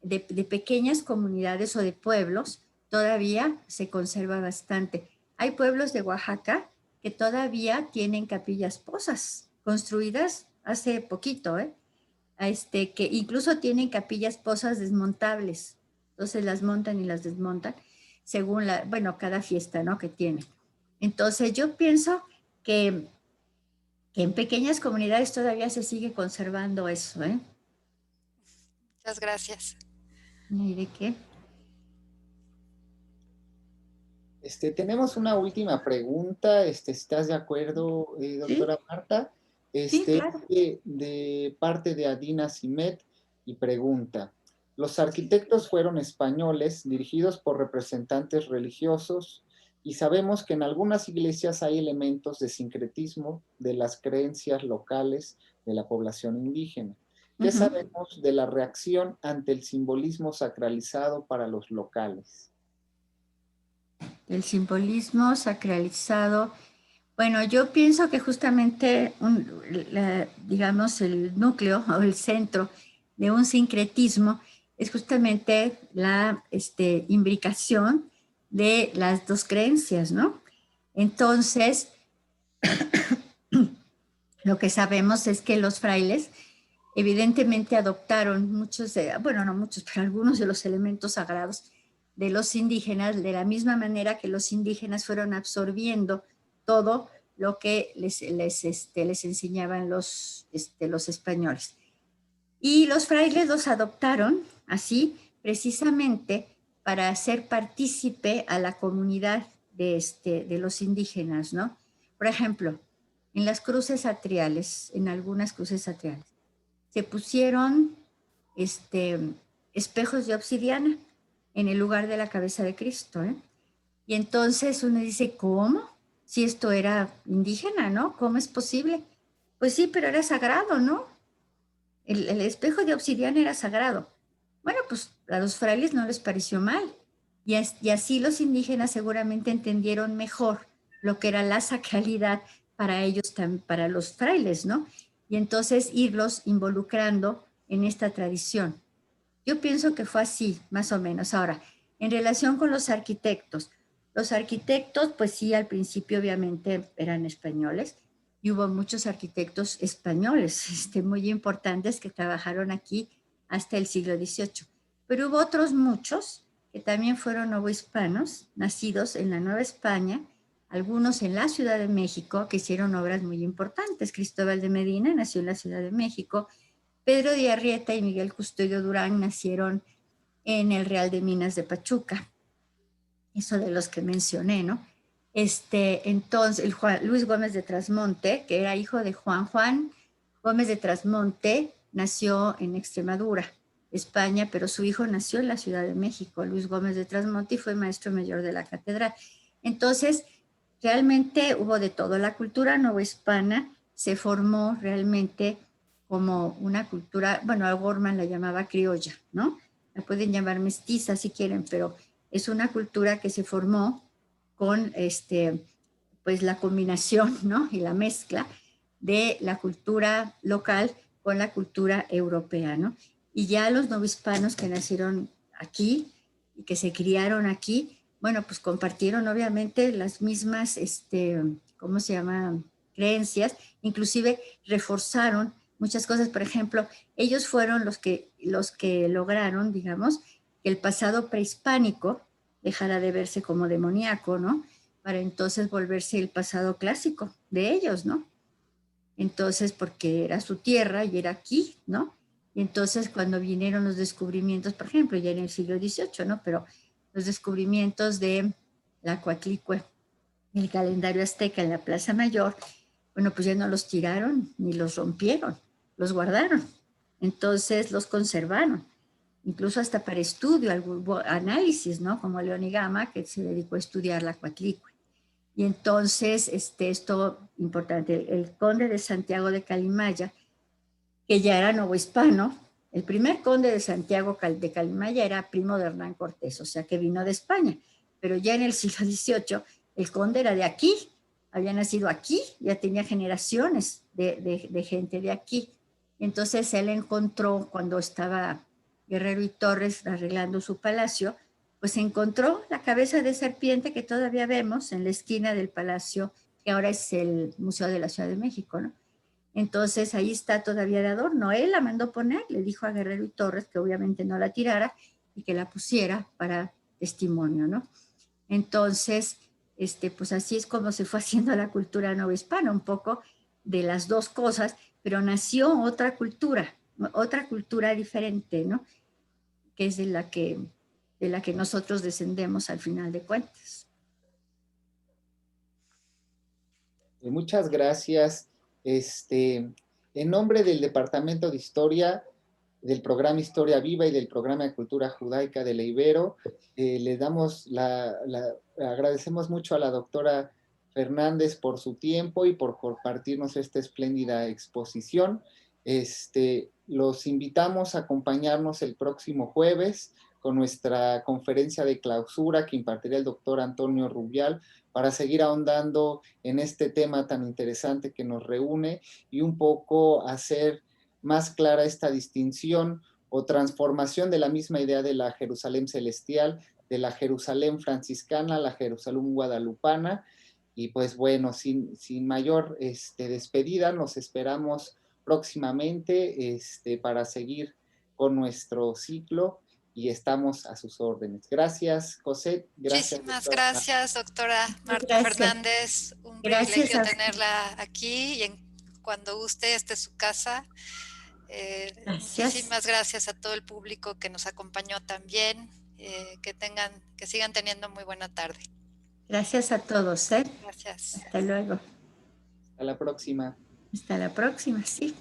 de pequeñas comunidades o de pueblos, todavía se conserva bastante. Hay pueblos de Oaxaca que todavía tienen capillas posas, construidas hace poquito, ¿eh? Que incluso tienen capillas posas desmontables. Entonces las montan y las desmontan según cada fiesta, ¿no? Que tienen. Entonces yo pienso que, que en pequeñas comunidades todavía se sigue conservando eso, ¿eh? Muchas gracias. ¿Y de qué? Tenemos una última pregunta, ¿estás de acuerdo, doctora Sí, Marta? sí, claro. De parte de Adina Simet y pregunta, los arquitectos fueron españoles dirigidos por representantes religiosos y sabemos que en algunas iglesias hay elementos de sincretismo de las creencias locales de la población indígena. ¿Qué sabemos de la reacción ante el simbolismo sacralizado para los locales? El simbolismo sacralizado. Bueno, yo pienso que justamente, digamos, el núcleo o el centro de un sincretismo es justamente la imbricación de las dos creencias, ¿no? Entonces, lo que sabemos es que los frailes evidentemente adoptaron bueno, no muchos, pero algunos de los elementos sagrados de los indígenas, de la misma manera que los indígenas fueron absorbiendo todo lo que les enseñaban los españoles. Y los frailes los adoptaron así precisamente para hacer partícipe a la comunidad de los indígenas, ¿no? Por ejemplo, en las cruces atriales, en algunas cruces atriales, se pusieron espejos de obsidiana en el lugar de la cabeza de Cristo, ¿eh? Y entonces uno dice, ¿cómo? Si esto era indígena, ¿no? ¿Cómo es posible? Pues sí, pero era sagrado, ¿no? El espejo de obsidiana era sagrado. Bueno, pues a los frailes no les pareció mal. Y así los indígenas seguramente entendieron mejor lo que era la sacralidad para ellos, para los frailes, ¿no? Y entonces irlos involucrando en esta tradición. Yo pienso que fue así, más o menos. Ahora, en relación con los arquitectos, pues sí, al principio obviamente eran españoles y hubo muchos arquitectos españoles muy importantes que trabajaron aquí hasta el siglo XVIII. Pero hubo otros muchos que también fueron novohispanos, nacidos en la Nueva España, algunos en la Ciudad de México, que hicieron obras muy importantes. Cristóbal de Medina nació en la Ciudad de México, Pedro de Arrieta y Miguel Custodio Durán nacieron en el Real de Minas de Pachuca, eso de los que mencioné, ¿no? Entonces, Luis Gómez de Trasmonte, que era hijo de Juan Gómez de Trasmonte, nació en Extremadura, España, pero su hijo nació en la Ciudad de México, Luis Gómez de Trasmonte, y fue maestro mayor de la catedral. Entonces, realmente hubo de todo. La cultura novohispana se formó realmente como una cultura, bueno, a Gorman la llamaba criolla, ¿no? La pueden llamar mestiza si quieren, pero es una cultura que se formó con pues la combinación, ¿no? Y la mezcla de la cultura local con la cultura europea, ¿no? Y ya los novohispanos que nacieron aquí y que se criaron aquí, bueno, pues compartieron obviamente las mismas, ¿cómo se llama? creencias, inclusive reforzaron muchas cosas. Por ejemplo, ellos fueron los que lograron, digamos, que el pasado prehispánico dejara de verse como demoníaco, ¿no? Para entonces volverse el pasado clásico de ellos, ¿no? Entonces, porque era su tierra y era aquí, ¿no? Y entonces cuando vinieron los descubrimientos, por ejemplo, ya en el siglo XVIII, ¿no? Pero los descubrimientos de la Coatlicue, el calendario azteca en la Plaza Mayor, bueno, pues ya no los tiraron ni los rompieron, los guardaron. Entonces los conservaron, incluso hasta para estudio, algún análisis, ¿no? Como León y Gama, que se dedicó a estudiar la Coatlicue. Y entonces, esto importante, el conde de Santiago de Calimaya, que ya era novohispano, el primer conde de Santiago de Calimaya era primo de Hernán Cortés, o sea que vino de España, pero ya en el siglo XVIII el conde era de aquí, había nacido aquí, ya tenía generaciones de gente de aquí. Entonces él encontró, cuando estaba Guerrero y Torres arreglando su palacio, pues encontró la cabeza de serpiente que todavía vemos en la esquina del palacio, que ahora es el Museo de la Ciudad de México, ¿no? Entonces ahí está todavía de adorno. Él la mandó poner, le dijo a Guerrero y Torres que obviamente no la tirara y que la pusiera para testimonio, ¿no? Entonces, pues así es como se fue haciendo la cultura novohispana, un poco de las dos cosas, pero nació otra cultura diferente, ¿no? Que es de la que nosotros descendemos al final de cuentas. Muchas gracias. En nombre del Departamento de Historia, del programa Historia Viva y del programa de Cultura Judaica de la Ibero, le damos agradecemos mucho a la doctora Fernández por su tiempo y por compartirnos esta espléndida exposición. Los invitamos a acompañarnos el próximo jueves con nuestra conferencia de clausura que impartirá el doctor Antonio Rubial para seguir ahondando en este tema tan interesante que nos reúne y un poco hacer más clara esta distinción o transformación de la misma idea de la Jerusalén celestial, de la Jerusalén franciscana, la Jerusalén guadalupana. Y pues bueno, sin mayor despedida, nos esperamos próximamente para seguir con nuestro ciclo y estamos a sus órdenes. Gracias, Cosette. Gracias, Muchísimas doctora. gracias, doctora Marta Gracias. Fernández. Un Gracias privilegio a tenerla aquí y cuando guste, esta es su casa. Gracias. Muchísimas gracias a todo el público que nos acompañó también. Que sigan teniendo muy buena tarde. Gracias a todos, ¿eh? Gracias. Hasta luego. Hasta la próxima. Hasta la próxima, sí.